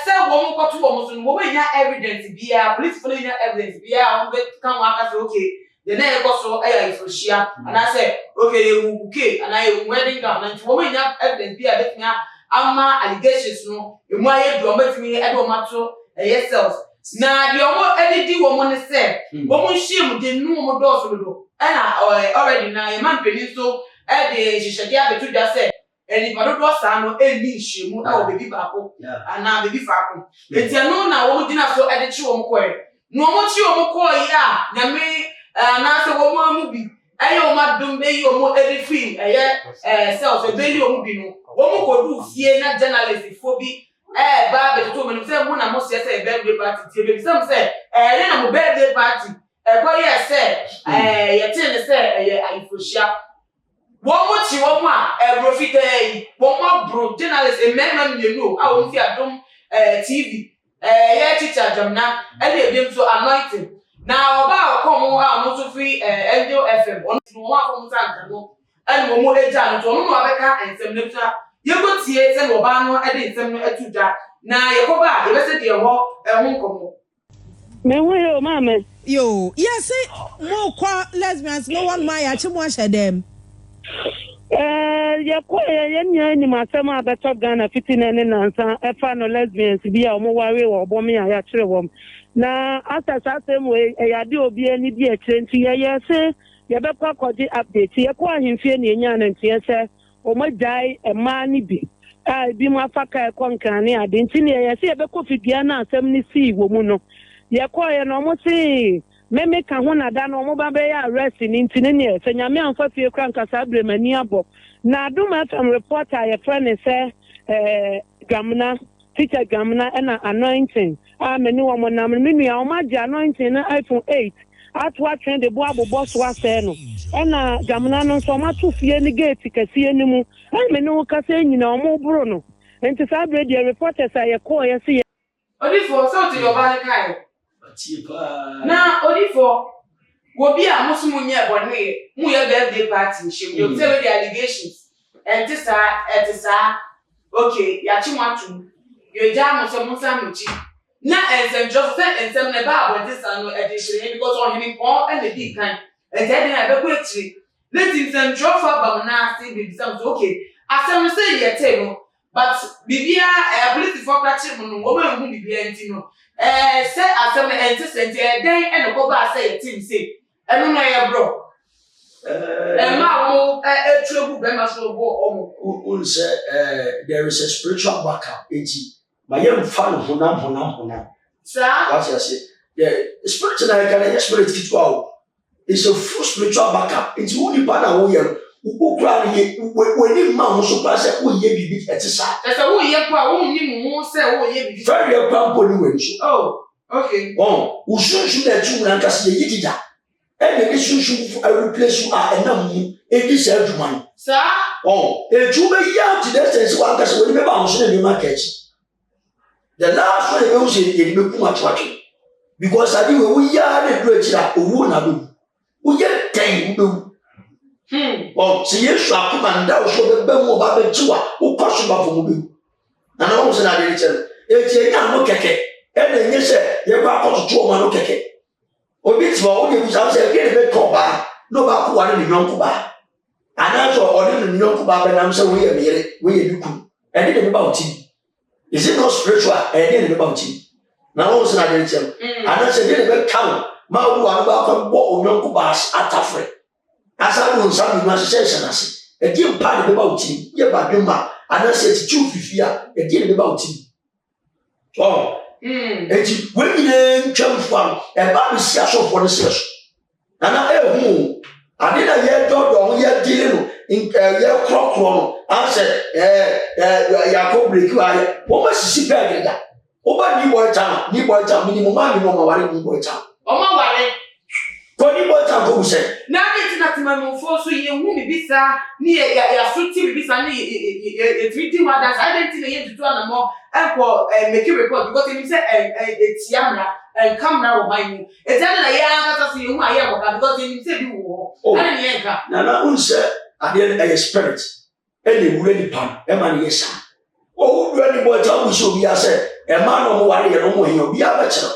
So one got to almost no evidence be a police evidence be a come up as okay. the na go so ifohia and I say okay you okay and I wedding gown and wo nya evidence bi a betnya ama allegations no emu aye do matimi e do mato cells na the omo edidi wo mo ne say wo mo hiem de nu mo do so do na already na e man peni so e de hihede abetu da say eni pado do sa no eni hyiemu e wo baby baako ana baby faako enti no na wo dina so e de chi wo mo koe no mo chi wo mo koe ya na me na so wo mo amu bi aye wo ma dum be yi wo mo edi film cells e be yi wo mo bi no wo mo ko du fie na journalist fo bi ba be to me say mo na mo se birthday party tie be some say le na mo birthday party ko ye say ye tin say ifohia wo mo chi wo mo a profit wo mo bro journalist member me no a wo fi adom TV ye teacher jamna e dey be so anointing na oba ko mo a mo so free Angel FM on mo a ko mo san no and mo eja no to no abeka ensem ne tua ye go tie se no oba no e dey ensem no etuda na ye ko ba ye be se de ho nkomo me wo yo mama yo yes mo kwa lesbians no one my achi mo ahye dem ye ko ye nya ni masema abeto Ghana fitina ne nansa e fa no lesbians bi a mo ware wo bo me ya kire wo na asasa sem we ya de obi ani bi a kire nti ye se ye be kwa kodi update ye ko ahemfie ne nya na nti ye se o mo dai e ma ni bi bi mo afaka e konkan ne ade nti ne ye se ye be ko fidua na asem ni si wo mu no ye ko ye no mo si meme ka ho na da no mo ba be ya arrest ni nti ne ne se nyame anfa fie kra nkasa bremani abo na aduma from reporter ye friend say gamna teacher gamna na anointing many woman na me nua o ma di anointing na iPhone 8 atwa trend bo abobọ so ase no na gamna no so ma to fie ni gate kase ni mu many wo kase nyina o mo bro no nti sa bre di reporter say ye call ye say odifo so to your body kai na odifo wo bi a musumu nye bone mu ye birthday party shim you tell the allegations and this okay ya chi mwatu you jam so musamuchi na ensem just say ensem ne ba abo this no edition because on him on and the big kind and then na be go actually let him send drop for bam na say be some okay asem say ye tell no but bibia police for catch no wo ma hu bibia ntino say asem ensem den and go ba say team say enu na ye bro ma wo trebu be ma so bo omo say there is a spiritual backup enti my young fan honam sir what you say the spiritual can spirit it wow it's a full spiritual backup enti wo ni pa na wo ye wo kura ni we ni ma wo so pa say wo ye bibi etisa say wo ye kwa wo ni mu say wo ye bibi very pampo ni we so oh okay wo sunsun na tu na nkase ye yidida and the sunsun I replace you are enam mu edi say aduma sir ejuma ya to the sense wa nkase wo ni me ba wo so na ni ma kachi the last one we say ye be kuma twatwe because adi we ya na do akira owu na do wo ye ten wo se yesu akuma nda wo so be mu ba be tiwa wo kwaso ba fo mu be na na wo se na de chen e nya no keke e na nye se ye kwa kwaso to ma no keke obi tiwa wo de bi sa se ke be to ba no ba ku wa ni nyonko ba ana so o ni nyonko ba be na se wo ye mere wo ye biku e de be ba oti is it not spiritual and then about you now also na dey tell and I say dey be come ma wo an ba ko bo onyanko ba atafre asa no nsa mi ma session ase e dey mpa dey about you ye ba dwemba and I say ti fifia e dey about you eti when you ntwam fam e ba bi si aso for the search na hu ade na ye dodo ye dile no ye krokro no answer Yakob break wa wo ma sisi bag da wo ba ni boy town minimum ma mi no ma ware ni boy town o ma ware ko ni boy town ko se na be tina tima mo fo so ye hu mi bisa ni ya suti mi bisa ni e treating others identity ye tutu na mo enko make record because him say tiamra and come now by me e tell na ye aka so ye hu aye boka because him say bi wo ana ni enka na unse ade na spirit any wure ni pam e ma ni yesa o wure ni boy town so bi ase e ma no mo ware ye no mo hin obi a ba kire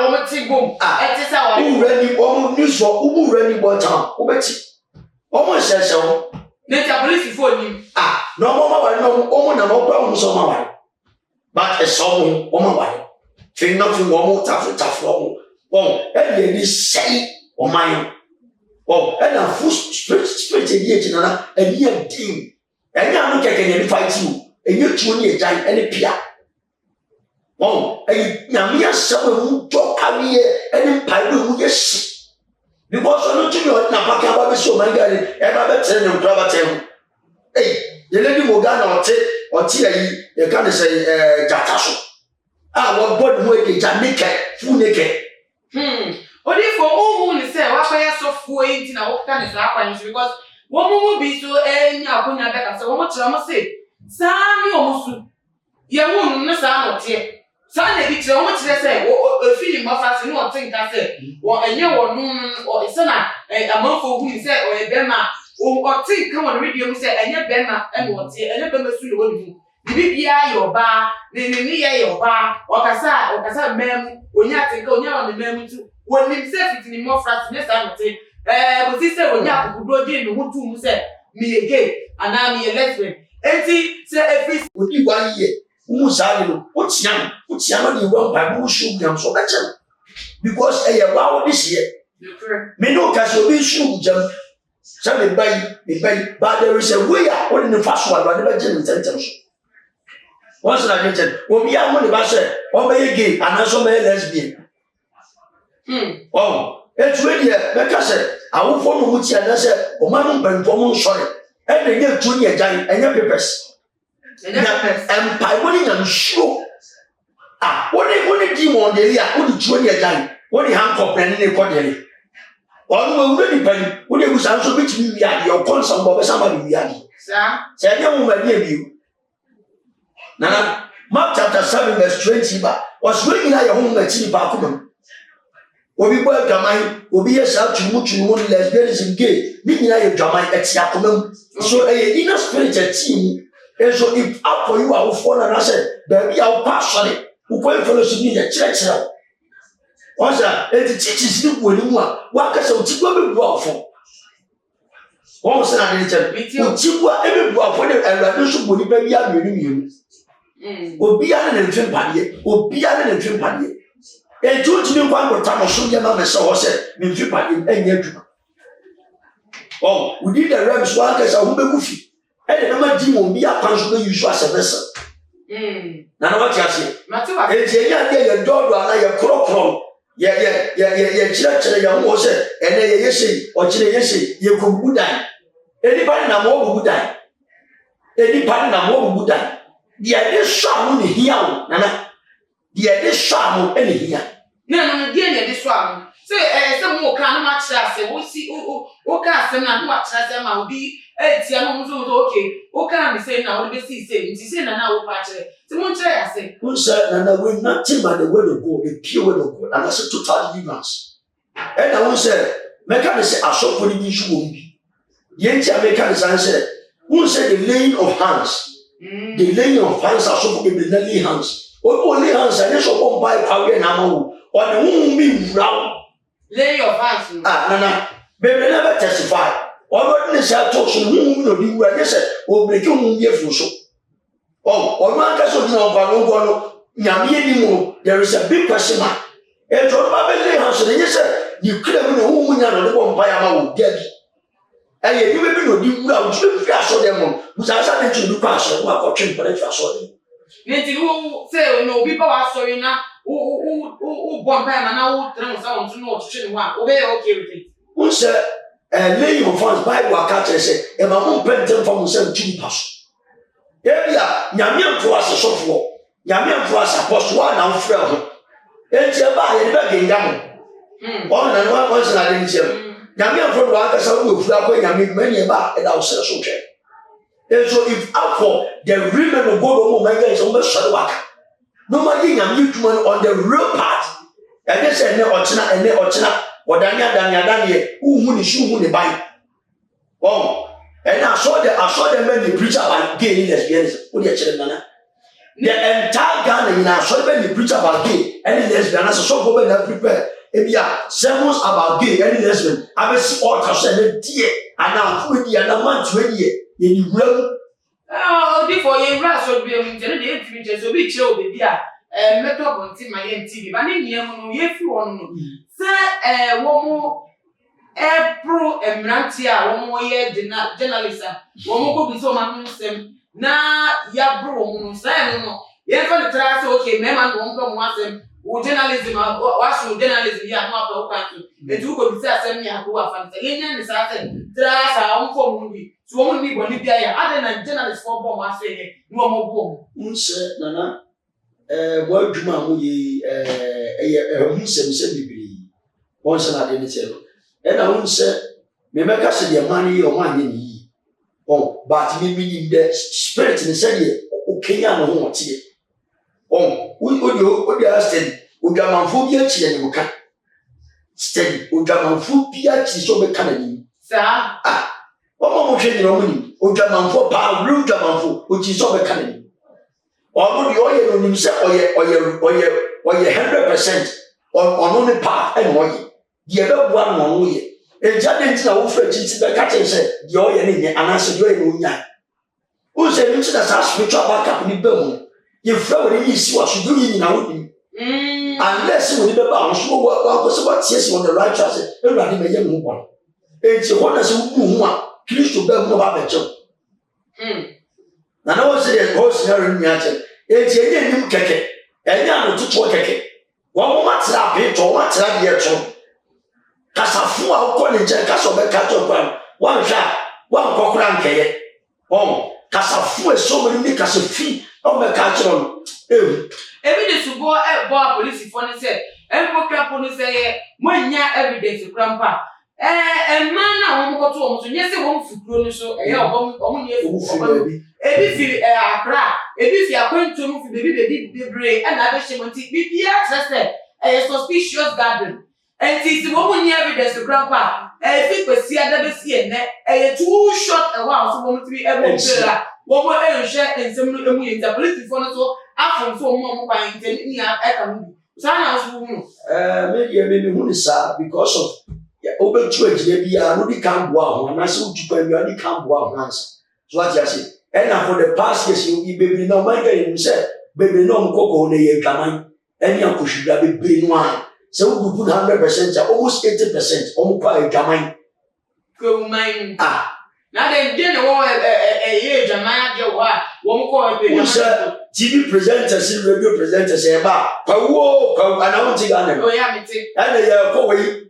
woman take boom. It is our ready, almost news for who ready one time. Almost says so. Let a police before you. No more, no woman, no problem, so my but a song, woman, why? Think nothing more tough. Oh, and they say, oh, my. Oh, and a full straight year, and year team. And now look at any fight you, and you truly a giant and a pia. Oh, and Yamia summer who talk career and pie will yes. Because I'm not sure Napaka about so my guy, and I bet tell them, grab a tell. Hey, the lady Mogana or Tia, you can't say Jatasso. What God will get Jamaica, full naked. Only for all who say, what I so full in our kind of happens because one will be so any Akuna Becca. So much I must say, Sammy Omusu, you won't miss out here. Sunday, it's so much they say, or feeling more fast, no think I say, or a year or noon or a son, a month who said, or a Bema, or think come on radio, say, and yet Bema, and what's here, and let them assume you. BBI your bar, near your bar, or Casa mem, when you have to go near on the mem too. When himself is in more fast, yes, I would say, but this said, when you have to go in, who to say, me again, and I'm a lesbian. And see, say every would be 1 year. Who's what's young, you want by who should be so better. Because a wow this year. Me no castle be shoe jump. Some by, but there is a way out in the fast one, but never general sentence. Once I mentioned, when we are one of us, or by a gay, and also by a lesbian. Oh, it's really like I said, I will follow what you said, or my own formal sorry. And they get junior giant and your papers. And by winning, I'm sure. What they demon the year, what the junior giant, what the handcuff and in the cordially. All will really penny, what they was also which we had your constant of somebody we had. Say, young woman near you. Nana, Mark chapter 7, verse 20, was reading at your home at City Parkman. Will be work a mind, will be a self to much you want lesbianism gay, meaning I have Jamai at Yakumum. So a inner spirited team, and so if up for you, I will fall and I said, baby, I'll pass on it. Who quite follows me in the church. Once and the teachers look when you want, what can so Tigua go for? Once and I tell me, Tigua every go for them and Radushu would be young you. Will be an infant party, will be an infant party. And two to one more time, I show you mamma so said, infant party and yet. Oh, we did the rams one as a woman goofy. And the number demon be a punch when you show us a vessel. Now, what you say? It's a young dog, and I have crop. Yeah, church, and young was it, and then you say, or Chile, you could die. Anybody now more would die. Anybody now more would die. The idea shall only here, Nana. The idea shall only here. No, again, this one. So, some more kind of much that say, we see, who can't say not much as them will be, okay, who can't be saying now, we see, saying, and now patch it. So, one try, I say, who said, and I will not take by the word of God, the pure word of God, and I said, total deliverance. And I will say, mechanics are so putting issue will be. The entire mechanics answered, who said the laying of hands? The laying of hands are so putting the laying hands. Only hands, and this will buy power and ammo, or the woman be round. Lay your hands. Nana, baby never testify. Or this I talk to whom no be where they said, or break your moon year for so. Oh, or one castle no, Yami anymore. There is a big question mark. And to lay hands, and you said, you could have been a woman on the one by a mouth, Debbie. And you never know you would saw them, whose I started to do pass, and what got you, but if I saw them. Yet you say, no, people are sorry now. Who born by and now sound to know to one. Okay with it. Who said, lay your funds by what catcher said, and my own penitent from himself to pass. Yeah, Yamian to us a software. Yamian to us a post one and frail. And you buy a bag in down. One and one was not in jail. Yamian from Waka will flap when Yamin many about and I'll sell so. And so if up for the women of God, oh my God, is almost Shadwaka. No matter on the real part. And they said, no, or Dania, who is you buy. Oh, and I saw them when the preacher about gay lesbians. What are you telling Nana? the entire Ghana in our show when you preach about gay and lesbian as a show go when I prepare sermons about gay and lesbian I will see all the same dear and now who the other man 20 years in you before you rush or be a minute future so be chill baby metal on my TV but in here if you want sir one more pro emrantia one more year journalist one more go be so my na ya bro mu say no ye fa try say okay me man won ko mu asem wo journalism wa journalism ya ma pa ko etu ko bi say asem ya ko afa say ye nya ni sa say try sa won ko mu bi so won ni boni bia ya ade na journalist for bo mu ase ye no mo bo mu se nana wo adwuma mu ye hu se bibiri won se na de ni che no e na hu se me meka se de man ye o man ye ni but me the spirit in the city Kenya no ho tie we are steady udwamanfo bi achi ani muka steady udwamanfo bi achi so be kanani sa mo hwe ni no ni udwamanfo pa udwamanfo ochi so be kanani ono de oye no nim se oye 100% ono ne pa e mo ye de be bua no no ye ejade ntina wo fra chiti be ka chen se de oye ne nye anase de oye no nya o se nim se da sa spiritual backup ni be mu ye fra wo ni si wa so do ni na wo ni unless we be ba on so wa so what yes on the right track e ru ade me ye mu bon enti ho na se wo mu a Kristo be mu ba be che na wo se de ho scenario ni a che enti enye nim keke enya no tutu keke wo mo matra pe to wa tra de to kasafu a ko ne je kaso be ka to kwa wan hwa wan kokura nkeye kasafu e so many kasafi o me ka chiro no ebi de subo bo police for ne say empo kapo ne say monya evidence krampa man na won ko to won so nyese won fukuro ni so obom nye fukuro ebi fi akra ebi fi akwantu mu fi bebi bebre na be shemonti bibia trust suspicious garden and it's woman evidence to grandpa. I think we see another see a too short a while so woman to be able to what will share and some the police for so after so more by intending so maybe who sir because of open church maybe I no can go and I so to when you can't go once so what you say and for the past years you baby no mind himself baby no koko na ye gaman and you push that be no so we put 100% almost 80% on kwa Jamaica. Go mine. Now then general a Jamaica Jawa, one call TV presenters, radio presenters, Pawo, and I want to go. Oh, yeah, me too. And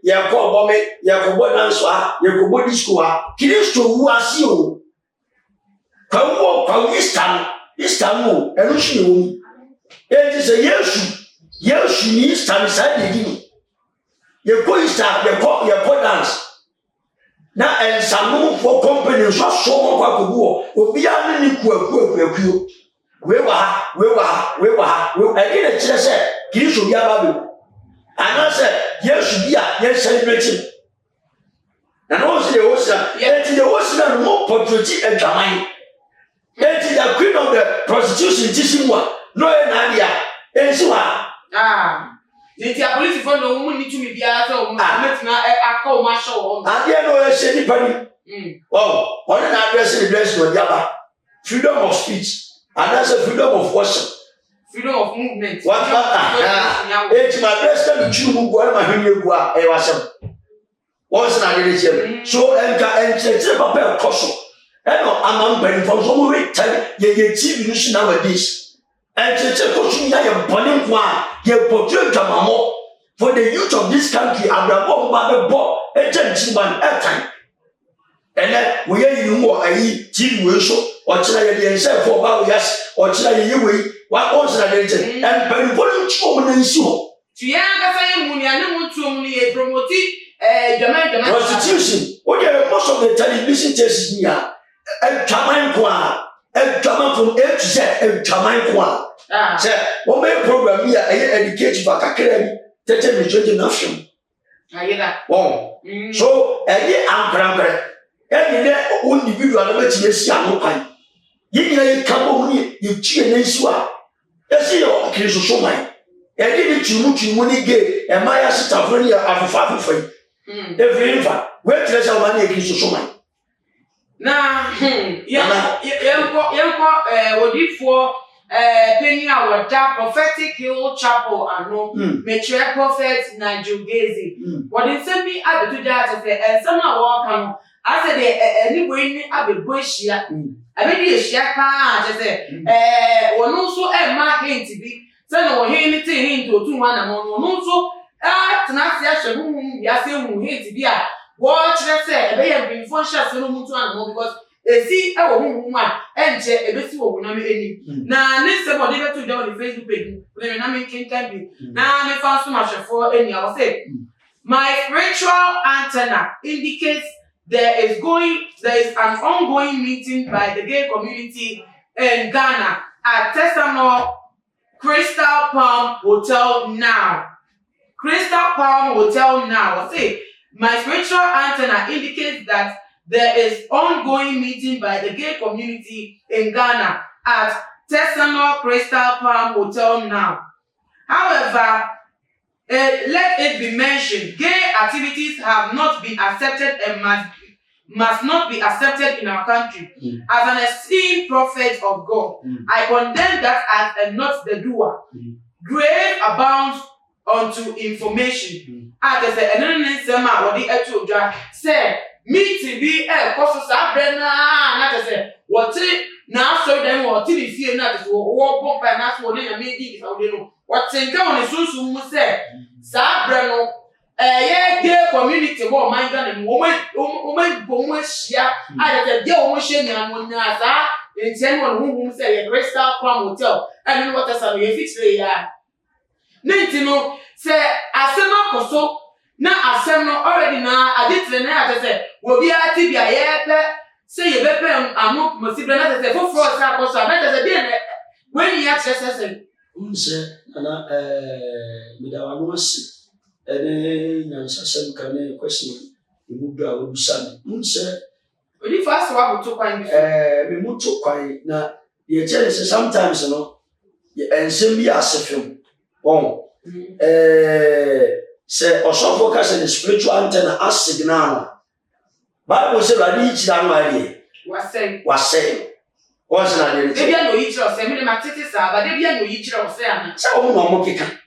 you call Bommy, you can go answer, you can go to school. Kids to who are you. Pawo, Istanbul, and you. It is a yes. Yes, you need stand beside the gym. You go start, you go dance. Now, and some for company, so much will be only ku. We were, I didn't just say, you should be a baby. And I said, yes, be a yes, celebrating. And also the Ocean, yet the Ocean more portrait and Jamaica. Yet the queen of the prostitution teaching one, no idea, and so on. The police for no woman need to be there, so I call my show. I didn't know anybody. Oh, what an address in the dress of Yaba. Freedom of speech, and that's a freedom of worship. Freedom of movement. What? It's my best time to chew my new gua, a washer. What's not in it? So, and say, Papa, Cosso. And I'm unbending from some way, ye TV nowadays. And to ya burning one, ye portray Jamamo for the youth of this country and the bomb by the ball, a gentleman at time. And then we are you more a TV will show or try the answer for about yes or try you way, what was that agent and very volume and so. To Yanga Muni, I don't want to only promote prostitution. What are most of the television tests here? And Jamaica. And come from A to Z and Jamaica. Say, what may program here? I educate for Kakari, Tete Major Nation. I hear that. Oh, so any uncle, any individual, which is young. You come on, you cheer and swap. Esi yo Kristo so man. E di tumu ni ge e ma ya sitafo ni afufa yi. Every infa we tire say o ma ni Kristo so man. Na yemko odifo penny our prophetic hill chapel ano metre prophet na Jugezi. What in send me abeto ja say and some na walk am I said anyway ni abebo hia abedi hia pa say wonu so e ma hint bi say na wo hint hint otu nwa na mo no so tena se ahwe hu ya se hu hint bi a wo kire say ebe ye before sha se no mutu an mo because esi e wo hu a enje ebesi wo na me eni na ne se mo de beto ja on Facebook page we na me kinkan bi na me fa so ma hwefo eni a wo say my spiritual antenna indicates there is an ongoing meeting by the gay community in Ghana at Tesano Crystal Palm Hotel now. Crystal Palm Hotel now. I say my spiritual antenna indicates that there is ongoing meeting by the gay community in Ghana at Tesano Crystal Palm Hotel now. However, let it be mentioned, gay activities have not been accepted and must not be accepted in our country. As an esteemed prophet of God, I condemn that act and not the doer. Grave abounds unto information. As I said, and then Sema or the Ethiopia said, me to be a cause Sabrina, not as I what now so them or till fear not as war by not one in a meeting. What St. John is so said, Sabrina. Gay community wo man gan woman bomashia I the gay woman na munaza entian won hu say Crystal Palm Hotel and what asa we fix le ya nintino say asema koso na asem no already na aditre na ya say obi ati bia ye pe say ye be pe amo mosibre na say for sa koso na say be when you access unse ana midawa no si ene nyansasem kane question imudu a obusane unse odi fast wa buto kwan bi me muto kwan na ye chere se sometimes no ensem bi asefem se osofo ka se the spiritual antenna as signal Bible say radi ichira no ari wasay what's na dey dey bia no ichira se me ma tete sa ba dey bia no ichira se ana sa o mo keka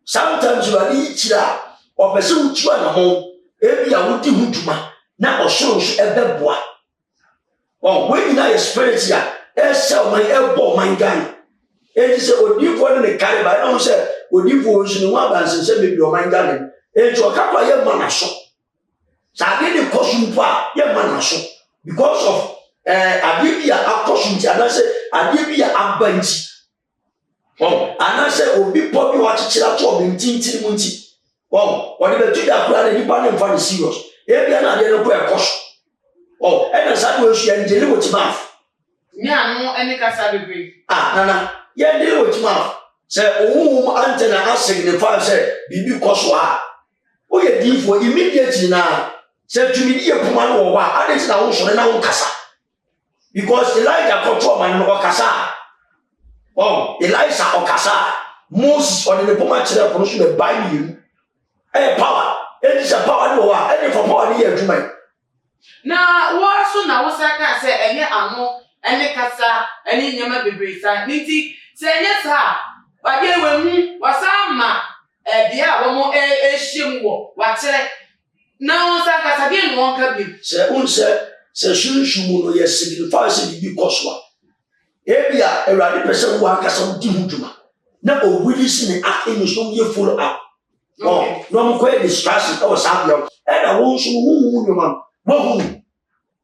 sometimes you are ichira or person utu na ho ebi a wodi huduma na osoro so ebeboa when na your spirit ya e sell my elbow my gang e say odifo ne carry by no say odifo nsu ne wa banse say me bi o my gang e jo kakwa ye ma na so sa de ne kosum pa ye ma na so because of adibia akosum ti ana say adibia abanti anase obi pobi wa chichira to obi ntintin munti wọ́n be tu da kura ni pa na mfa ni serious e bia na de no ko ekoso ena sa do esu ya njele woti maf nya no ene kasa bebre nana ye de woti maf se owu antenna asignify se bibi koso o ye difo immediately na se tumi die puma no wo wa ade ti na wo so na wo kasa because Elijah control man no kasa Elijah okasa Moses on the poma chere pono so be buy you power it is a power no wa any for power ni adwuma na wo so na wo saka se enye ano ene kasa ene nyama bebre sa nti se enye sa wa de we hu wasama bia wo mo ehiem wo wa chere na wo saka sa de no ka bi se unse se shunshum no ye signify se bi koswa ebia ewrade pese wo akasa wo di huduma na o really see ne action so ye follow up no mo ko e distraction o sabio e na wo so hu man wo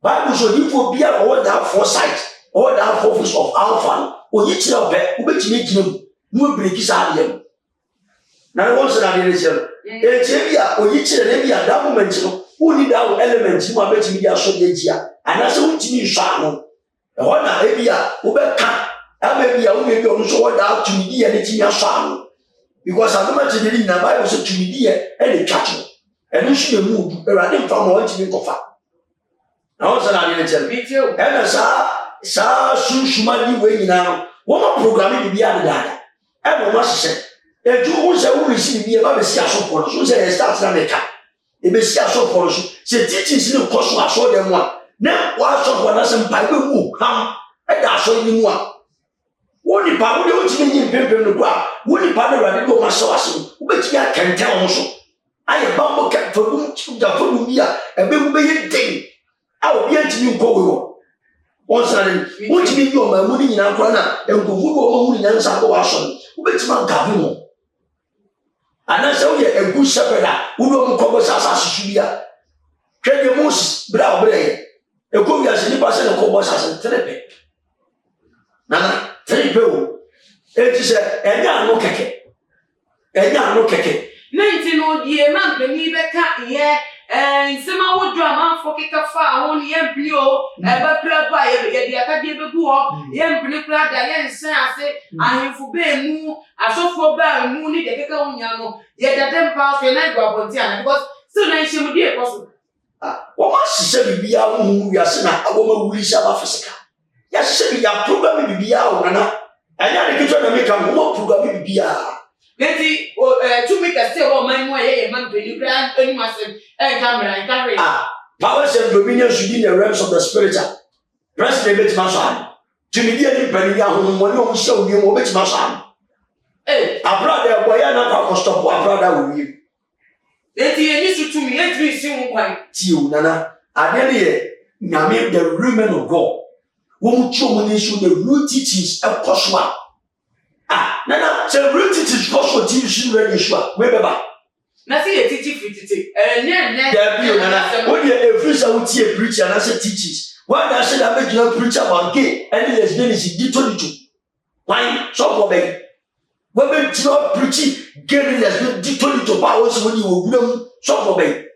Bible so di fo bia o da foresight o da focus of alpha o yi kire obe o be timi ginem no break sa adem na wo so na de ne chere e che bia o yi kire ne bia da moment no wo ni da element mo abetimi dia so de gia ana se wo timi hwa no na ebia ubeka abebia umebi onu so wada tumidi ye ne tinya so because adoma chediri na Bible so tumidi ye e de twacho enu so de mu erade mfa mo ntimi nkofa na o so na ne chere e na sa sunshuma ni we nyina Woman programming the beer dada. Every one said, a Jew who said, who receive me about the Siaso for us, who said, starts on the car. It be Siaso for us. Say, teachings in the course I saw them one. Now, what's up when I said, by the move, come, and I saw you one. Woni pa woni otimi nyi mpempem no kwa woni pa na rade do ma so aso ubeti ya kente on so aye bambo ka fodum da fodum bia ebe mu be yedin a obi antimi nko wo won sare wotimi nyi o ma mu ni nyina kwa na enkofu do o ma mu ni nyansa ko wa so ubeti ma gabu mo ana se wo ye egu shepeda wo do mu ko bo sasa susu bia twede Moses bra obre e ko wi ase ni pa se ko bo sasa trepe nana three people. It is a no keke. No keke. 19 old year man, the Nibeka, yeah, and some old drama for Kikafa, only young blue, ever club by the Academy Book, young blue clad, the young say, I am for being moo, I saw for bear moony, the Kekoniano, yet the 10 pounds and I go on Tiana, because so nice you would be possible. What must you say? Be our movie, as a woman who is a Africa. Yes, say, you are programming be out, Nana. And now the kitchen make a more programming be out. Maybe to make a say, my way, man, to you grant any massive and camera and carry. Powers and dominion should be in the realms of the spiritual. President Masan. To me, the penny out when you show you which Masan. Eh, I brought their boy and I stop what brother with you. Let you to me, let me see one. Tiu, Nana. I nearly name the women of God. Won't show when they show the root teachings of Koshua. Nana, the root teachings Koshua teaching ready sure. Wherever. Nothing a teaching for teaching. There be Nana. When you're a first, I would see a preacher and I said teachings. Why does it have a preacher about gay and lesbianism? Did you? Why? So for me. Women not preaching gay lesbian did to powers when you will know. So for me.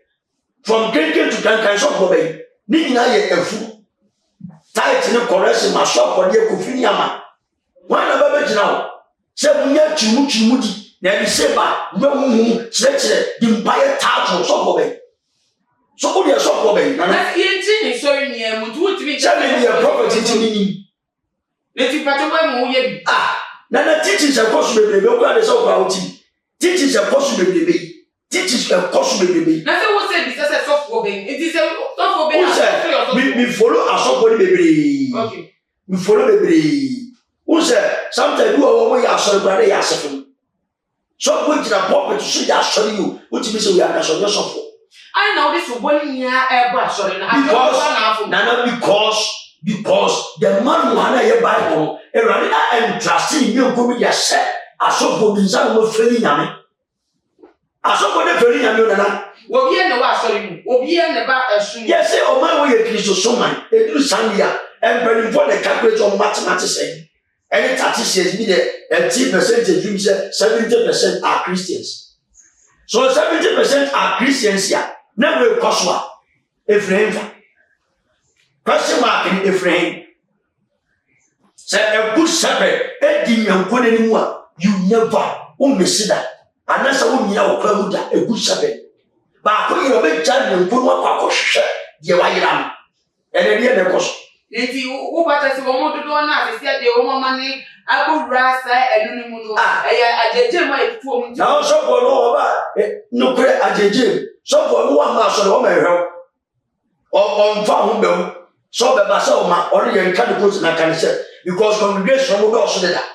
From drinking to drinking, so for me. Need not a fool. Tight in the correction, my shop for the Kufiniama. One of them now. 7 years to Mudi, then Seba, no, stretch the empire title, so for me. So, we are so for me. That's the sorry, near would be telling your property to me. Let you pass away. Nana teaches a possible local as our team. Teaches a possible baby. Teaches a possible baby. Nothing was said because a soft woman. It is a soft woman. We follow a soft baby. Okay. We follow the baby. Who said, sometimes you are away as a brother Yasafin. So, going to the pulpit to see that show you, which means we are not so yourself. I know this one year ever, sorry, because the man who had a Bible, a runner and trusting you go with your set, I saw for the son of Felina. I saw for the Felina. Will be in the was sorry, will be in the back as soon. Yes, say, oh, my way, Christo, so man, a new Sandia, and burning for the calculation of mathematics. Any statisticians mean that 80% of Jews, 70% are Christians. So 70% are Christians here. Never cost one. Ephraim. Question mark in Ephraim. Say a good shepherd, Eddie and Queen anymore. You never won't miss that. Unless I won't know a good shepherd. But when you make child and put one pack of shit, you are young. And then the cost. If you but as a woman to do not, said the woman money, I could rasa and Nuno. I did my phone. Now, so for no credit at the so for one master of my help or on farm bill. So the Basoma or the Catholics and I can say, because congregation will also do that.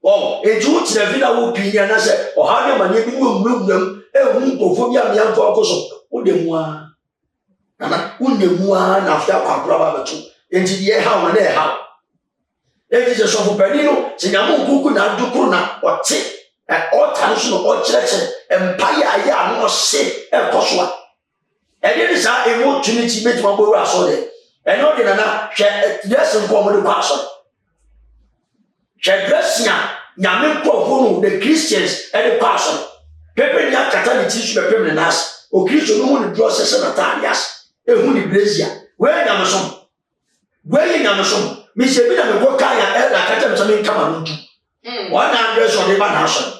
Oh, a Jew to the Villa will be and I said, or how do you move them? A woman for young focus of Udemwa. Undemwa after our brother too. Into the how and there how. It is a sort of Benino, Sinamu Kukuna Dukuna, or Tick, and all times or church, empire, ya no say, and Koswa. And it is our opportunity to make my boy Rasode. And not in another, yes, and come with the passion. She dress Yamin Kofu, the Christians, and the passion. Pepe Yak Catani teach the permanent ass, or Christian woman draws a sanitarias, a wounded brazier. Where Amazon? Where in Amazon? Miss Ebina, the work I had a catam something come on. 1 address on the banation.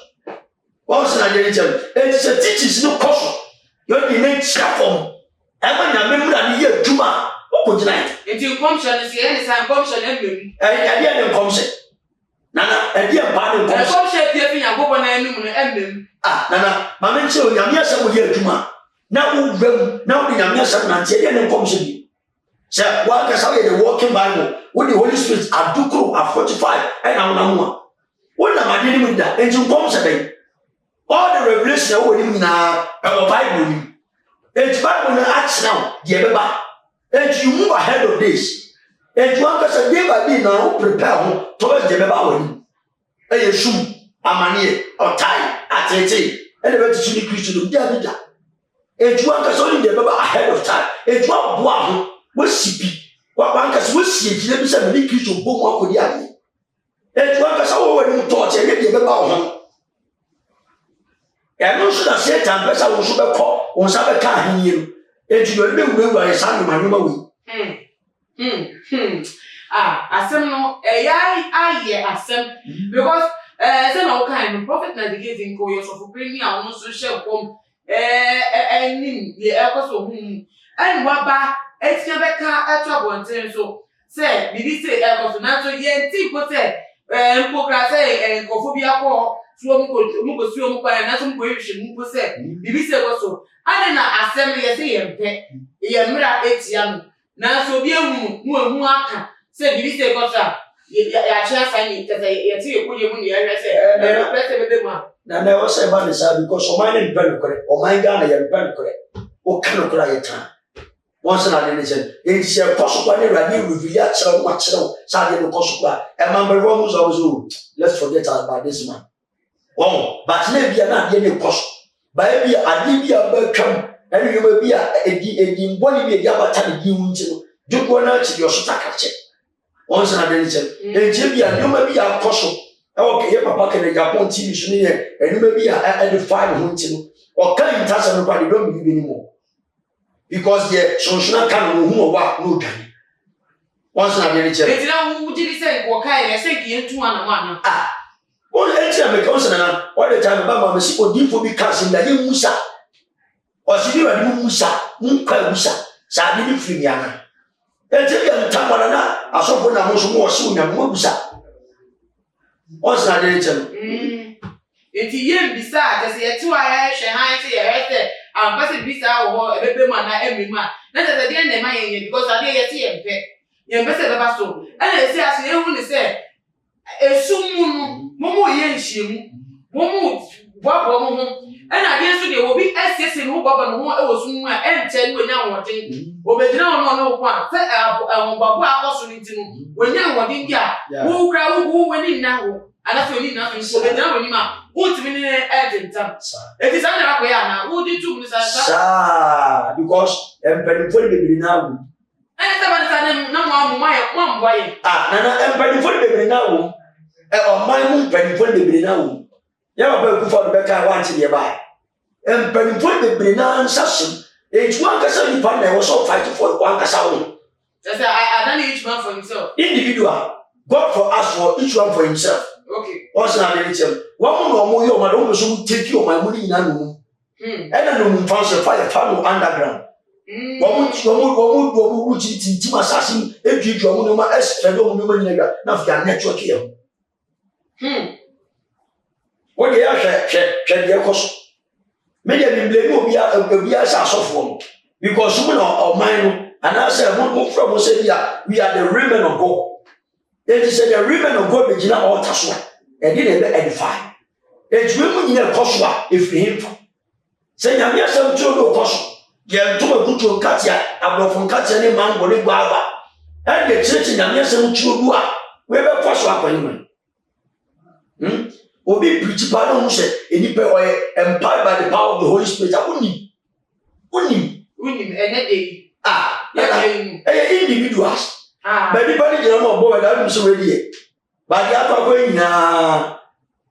Once I didn't tell you, it is a teaching no cost. You're the next form. And when I remember that year, Juma, what would you like? If you come, shall see any sign, come, shall end. I didn't come. Nana, and dear Badu, I don't share the thing I go on and Nana, my men say, Yamia will hear Juma. Now, now the Yamia Saman said, and comes to me. Sir, what is the walking Bible? When the Holy Spirit are 45 and I'm one. When am I dealing with that? And you come today. All the revelation over him now, our Bible. And Bible acts now, Yabba. And you move ahead of this. And you want us a day by day now, prepare towards the Bible. And you shoot a money or tie at a and the better to Christian do that. And you want us only the Bible ahead of time. And you want one was CP. What one can see, let me say, the Christian book of the army. And you want us over torch and get the Bible. And no should have said time, but I was super call on Sabbath time you. And you will be where I sang my room. Asem no asem because say no kind prophet navigating go your so premier on social com enim ye ekoso hum and waba etia beka eto abonten so say bibi say ekoso na so ye ti go say program say enkofobia ko so mu go suo mu kwa na so mu go ehwe mu go say bibi say go so ade na asem ye say ye mpe ye mra etia no na so bi ehu mu aka say bibi say go sa ya chia fani tete ye ti ekuje mu ne ye say na pese bebe mu na na was say ba say because o man in pen correct o man Ghana ye pen correct o kan correct ye tan once na dey say e ti say possible ni radi reveal actual what actual say dey possible e man be wrong so let's forget about this man oh but na bia na dey possible ba bia ade bia ba twam and you may be a body be a battle you do go na chi your sutakache once na dey say e je bia you may be a apostle okay your papa can Japan TV so ni and you may be a define who nti or can intasa no body don't believe anymore because the solution can who wa no dan once na dey say e tira who did say ko kai e say ki entu ana ma on enti me ko na all the time ba ma si odifo bi cancel na ye musa o si bi wa di musa nkwa musa sa bi ni firi yana enti bi ntamara na asofo na mo so mo si unya mo musa once na dey say enti ye bisa just ye tu aya hwe han se ye hete am pass bisa wo ebebe ma na emimu a na just dey na ma ye because ade ye ti ye mpe ye mpe se beba so ana esi aso ye hu ni se esumu no mo ye nhyiemu mo boabo mo ho ana ade so de obi asese no boabo no ho e wo sumu a ente no nya woden obedina no no kwa se boabo akoso ni ti no wonya woden dia wo kra wo wani na wo ana so ni na so obedina wani ma wo timi ni edenta it is ana ko ya na wo di tu ni sa because empenifo de bibiri na wo na mo amboye na empenifo de bibiri na wo o man mu empenifo de bibiri na wo ya ba ku fa be ka wa nti de ba empenifo de bibiri na nsaso eju ankasa ni pa na wo so fight for one kasa wo just I don't each man for himself individual God for us for each one for himself okay also na dey tell one no mo yo ma do so take you my money na no ena no mu fanso fire no underground wo mu tintim asasi edwidwo mu no ma extra do mu no ma nyina na fa network here what dey hwe dey koso me dey blame obi asa asofo no because we no man no and I say mo from say we are the women of God. It is the women of God begin altar so and then they edify it we nyina koso a efiri him say nyame asem tro do koso ye to agutu katia abrofon katia ne mango ne guava and the church nyame asem tro do a we be koso akwanyu obi preach ba no say enipa empowered by the power of the Holy Spirit uni ene dey individuals but people ni jira mo bo da so we die ba dia kwa nyina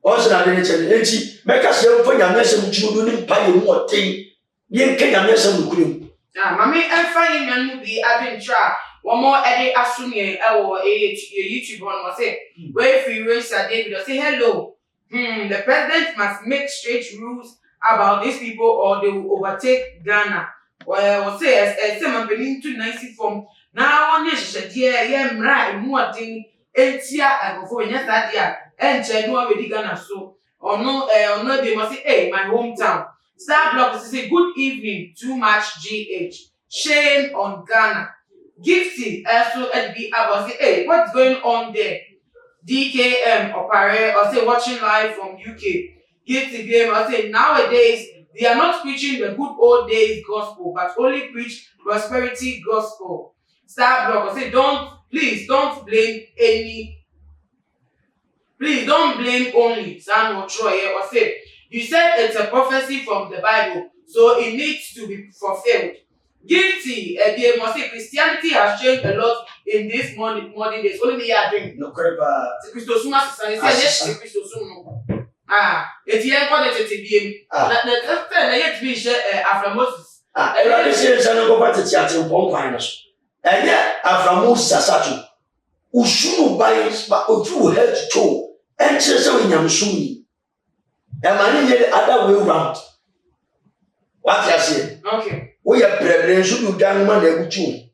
o se na dey chen enti meka se mfo nyame asem tro do ni mpa ye mu oten ye nke nyame asem kurim mami enfa ye nwan bi adwentra wo mo ede asumie ewo YouTube on mo say we free Sir David say hello the president must make straight rules about these people or they will overtake Ghana. Well, say as some beginning to 90 from now on, yes, ye mra, more thing, etia, and before yes, that and Chedua Vedigana so or no they must say hey my hometown. Star Block say good evening, too much GH. Shame on Ghana. Gifty also be about say hey what's going on there? DKM Opare or say watching live from UK. Gifty BM or say nowadays they are not preaching the good old days gospel, but only preach prosperity gospel. Star Block or say please don't blame only Samuel Troy or say you said it's a prophecy from the Bible, so it needs to be fulfilled. Guilty, they must say Christianity has changed a lot in these modern days. Only me are doing. No, correct. Christosuma say yes, Christosuma. It's here connected to BM. Na yet be share after Moses. Everybody says I don't go back to theater one finals. And yet after Moses Asatu, Usunu bias, but Utu head to toe, and says so in Yamsumi. And man the other way round. What you say? Okay. We are preparation to down man able to.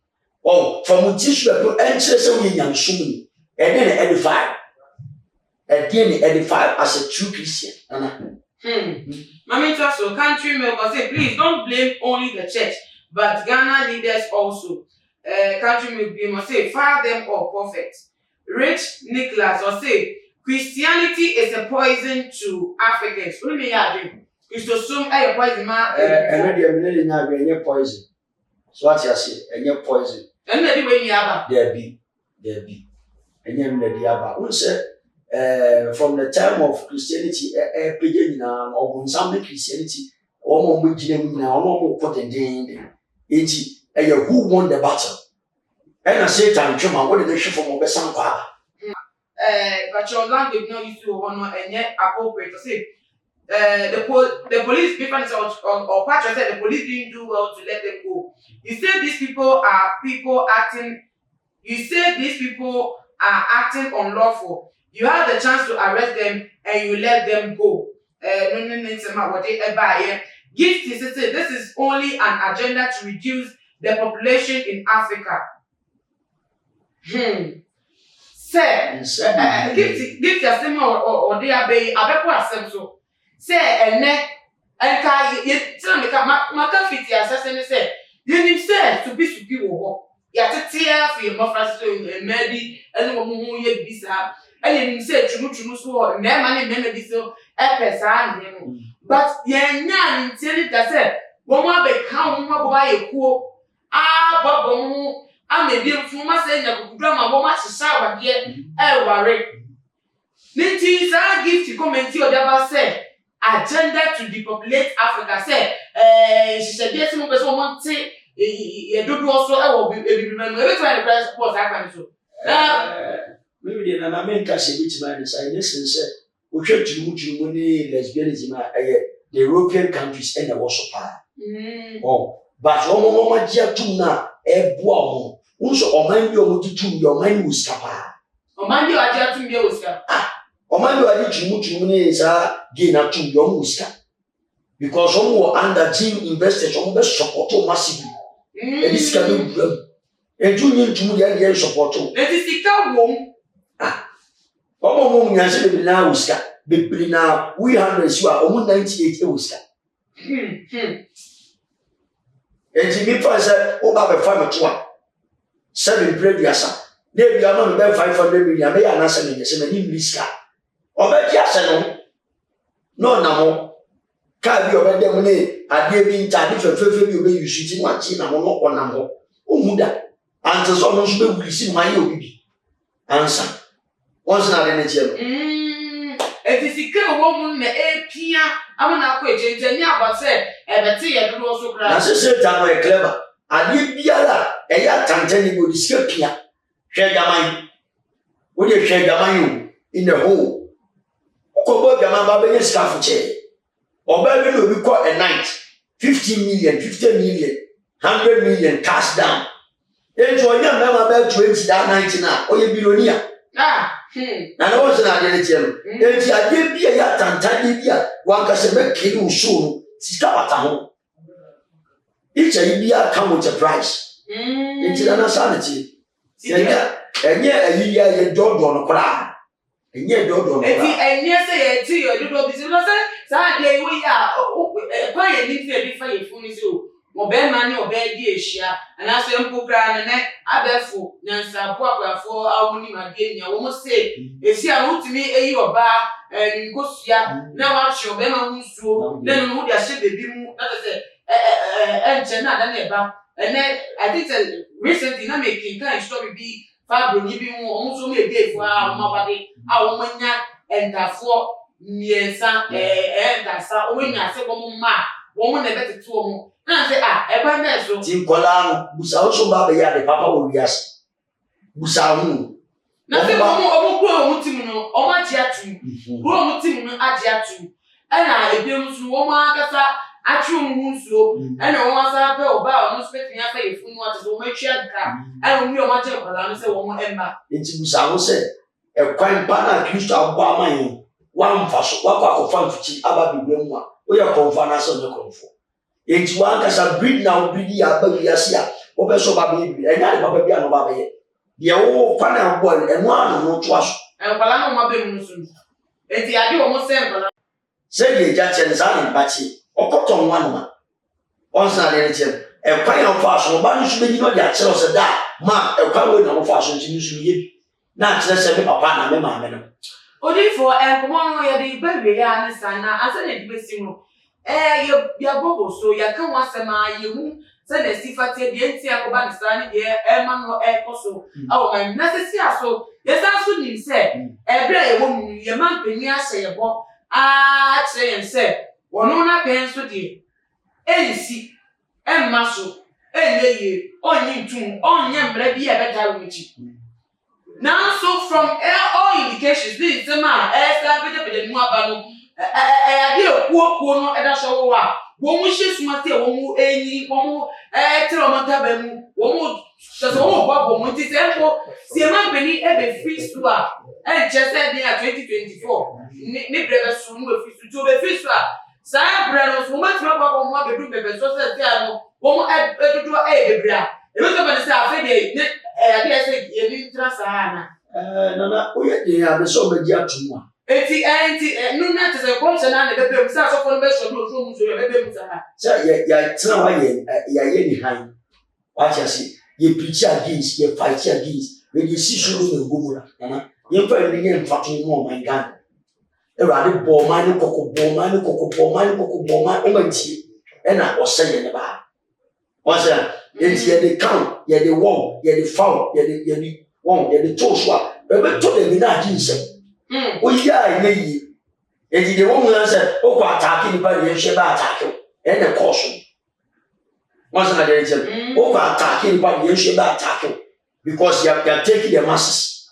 Oh, from tissue to enter so in Yamsumi, and then edify. And then edify as a true Christian. Mamita so country member say please don't blame only the church, but Ghana leaders also. Country member must say fire them all prophets. Rich Nicholas or say Christianity is a poison to Africans. What do you mean you drink? Christosum a poison man. And poison. So what you say? And your poison. And maybe when you have there be. And you know from the time of Christianity, beginning of some Christianity, or more beginning now, more put in the who won the battle. And I say, time, Chuma, what did they show from Obesanqua? But your language not used to honor and yet appropriate to say. The police, different or Patrick said the police didn't do well to let them go. You said these people are acting unlawful. You have the chance to arrest them and you let them go. Gift is this is only an agenda to reduce the population in Africa. Say, gift your same or they are bay, a so. Say, and neck, and tell me, Macafity assassin said, you need to be superior. Yet a tear for your mother's and maybe anyone yet be and you say true so and money maybe so but yen tell it that said, one more become by a quo. Bob, I may be from my saying that drama, what much is sour yet, worry. Ninties are gift to comment your devil said, agenda to depopulate Africa said, she said, yes, no person won't say, you do also, I will be remembered every time the price was happening to. Maybe the American which man is I listen, sir. We try to move lesbianism, the European countries and the worship. Oh, but one dear tuna, a boom. Also, mind your mind will scapa. O mind you are just to be Oscar. O mind you are to move gain up to your Oscar. Because some were under team investors on the support massively. And this can be them. And you need to move the support. Let us see that womb. Omo nyanse be na Oscar be na we 100 so a omo 98 Oscar enti mi fa say o ba be fa me to a 7 previous na bi ama me 500 million be ya na se me se me ni Oscar o be ti ase no na mo ka bi o be dem ne ade bi nta de fefe bi o be use ti ma ti na mo no na mo o mu da ante so no so be wisi ma ye obi answer. What's not in the gym? It is a woman, a pia. I want to quit it. And yeah, but said, and the tea and also cry. As I said, I'm clever. I did be a ya tantani would escape here. Share your mind. Would you share your mind in the hole? Coco Gamma Scaffold. Or baby will be caught a night. 50 million, 50 million, 100 million cash down. Then to a young man about 20 that 99 or you billionaire. And I wasn't at any gym. If I did be a yat and tiny beer, one can say, kill soon, Scapata. Each idea come with a price. It's an insanity. And yet, a year, a dog on a cry. enye dodo no eti enye se ye ti yo dodo bi se no se sa de we ya kwa ye ni ti e bi fa ye fu ni se o obe ma ni obe di ehia ana se mpokra ne ne abefu nyansa po akwafo awuni ma de nya wo mo se esi a no timi eyi oba nkosua na wa hye obe ma nsuo na no de ahye bebi mu na se enche na da na eba ene I think recently na making kind story bi fa broni bi mu o so me dey fo a ma bade a wo manya entafo miensa entasa o manya se ko ma wo mo na betetu o mo na say eba na so ti kola no busa wo so ba be ya de papa wo wiase busa hu na say o mo ko o mo tim no o ma ji atu ko o mo tim no aji atu na ebiem so wo ma akasa atwu mu nsuo na wo asa pe oba o no spet nya fa yefunu ate so mo atwa nka na wo mi o ma je kola no say wo mo emma enti busa wo se ekwan pa na Kristo abo aman wa mfa so wa kwa ko fa mfichi aba bibia mu a wo ye konfa na so ne konfo enti wa nkasa breed na breed ya ba wiase a wo be so ba be bi enya de baba bia no ba be ye de wo kwa na abo eno anu no to aso kola no ma be mu so enti ade wo mo se kola se ye ja chen za ne bachi okoton wanuma onsa de chen ekwan ya fa so ba nsu be ni no dia kire so da ma ekwan we na wo fa so nti nsu ye na kire se me papa na me ma me no odi for enkomo no ye de ba we ya ne sana asa na di besi mu ya bobo so ya kan wasema ye mu se na sifate de enti akoba ne sana de ma no koso awo ma na se si aso ye sa so nim se ebre ye wo mu ye ma peni ase ye bo a kire yen se wono na pen so de ensi emma so enye onyi ntum onye mbre bi e beta wo chi now so from all indications this is ma esa bede mu aba no ade okuokuo no eda so wo a wo mu hye sumate wo mu enyi wo mu tere o mata ba mu wo mu so wo bo mu ti tempo si ma beni e be free so a chese dey 2024 ni brebe so mu be free so to be free so a sa brero so ma ti ma bo mu abedu bebe so se ti ano wo mu edudu bebra e be so be se afa dey ade ese ye ni trasa na oye de ya be so be ji atumu enti no na tese komse na ne bebe sa so fo no be so no so mu so bebe mu sa sa ya tena wa ye ni han wa cha si ye preach against ye fight against we ye si so no gomura na ye fa ni ye mfa to mo my god e ra de bo man kokko o ma ti e na o se ye ne ba o se enti ye de count ye de won ye de foul ye de won ye de to so a e be to de na agin o ya ye yi enti de won na se o kwa attack ni ba ye hwe ba attack e ne cause once na dey tell o kwa attack ni ba ye hwe ba attack because you are taking the masses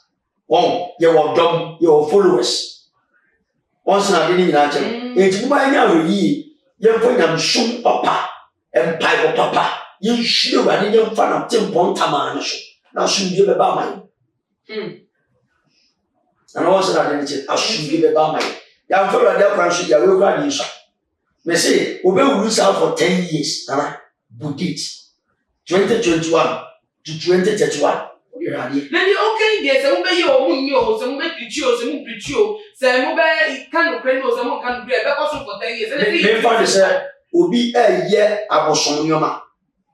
you dom your followers once na dey ni na tell enti ba nya we yi ye mfa nyam shum papa empire papa ye hwe ba ni ye mfa na tempon tamana so na shum ye be ba man and also that anything I should give a bama. Ya mfolo de kwanso ya we kra di so. Me say obe wuru sa for 10 years na budget 2021 to 2031. You ready? Na di okay dey se mo be ye o mu nyi o se mo be preach o se mo preach o se mo be kan no kre no se mo kan be because for 10 years. Me fa de say obi ye aboson nyoma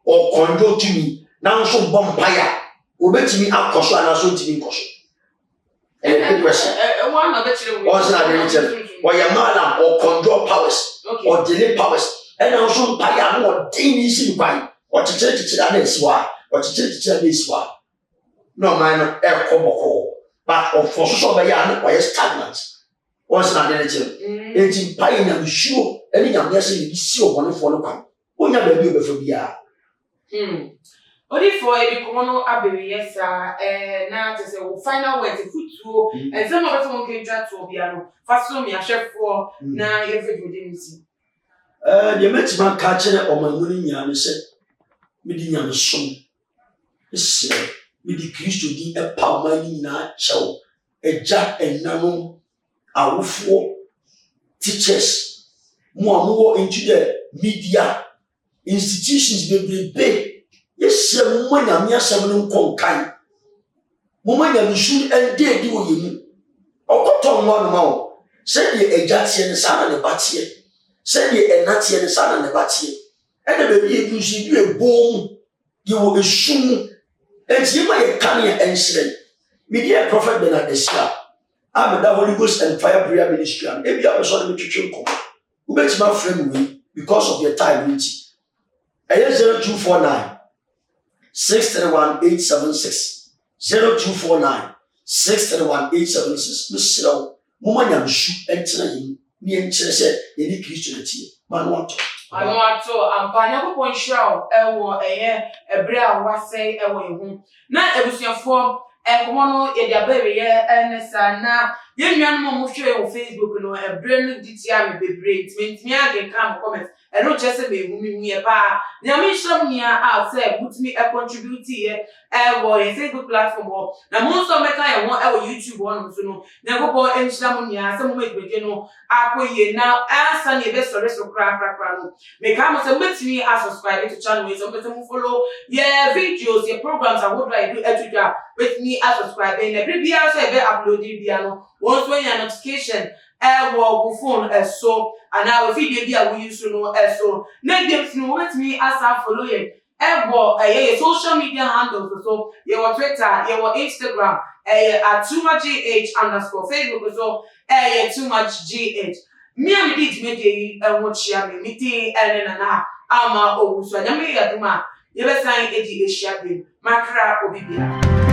o konjo timi na nso bompaya obetimi akoso ana so timi nkoso. Good question. One of the also or your man or control powers or delay powers and also paya more daily by or to change it that why or to change it this why no man but of for so by or stagnant also not anything it's paying and sure any young person you see one for no come when you baby before be odi for e ko no abere yesa na te se wo final word futuo e se mo beto mo ke twa to bia no faso mi ahwefo na ye fedo de nsi de metima ka kire omamuni nya ne se medi nya no som ese medi Kristo di e pa mani na chew eja enano awofo teachers mo amuwo into the media institutions be yes mo nya mi asem no konkan mo ma nya nsu ende di wo yemu Okoto nwa no ma o. Se de ejatie ne sana ne batie. Se de enatie ne sana ne batie. E de be bi edusi bi ebom. Ye wo esum. Enti ma ye kan ye enhyren. Media prophet Bernard Esia. I'm the Holy Ghost and Fire Prayer Ministry. And if you have a son of a who makes my friend me because of your time, 0249 631 876 0249 631 876. Miss Silo, Woman, I'm shoot and tell him, me and Chelsea, any Christianity. Man, want to. I want to. I'm Panya Point Show. A brea was say away home. Now, it was your form. Ekomono ye dia bere ye enesa na ye nuanom mo hwe o Facebook no e bre no ditia me bebre ntimi age kam comment e no chese be hu mi ye pa na me shom nia out say butimi e contribute ye wo ye Facebook platform ho na mo so meka ye ho e wo YouTube ho no so no na gogo enhira mo nia se mo medbeje no akoye na ansa ne be sore so kra no me ka mo se metimi subscribe to channel we so mo follow ye videos ye programs I would like do eduja with me subscribe and every video so e be upload video once when your notification wo phone so and our video bia we use no so na dem no with me follow you social media handles so your Twitter your Instagram at @TooMuchGH_ Facebook so @TooMuchGH me am did me watch ya me meeting na ama owu so nyame yaduma ye be sign edi ehia be makra obibia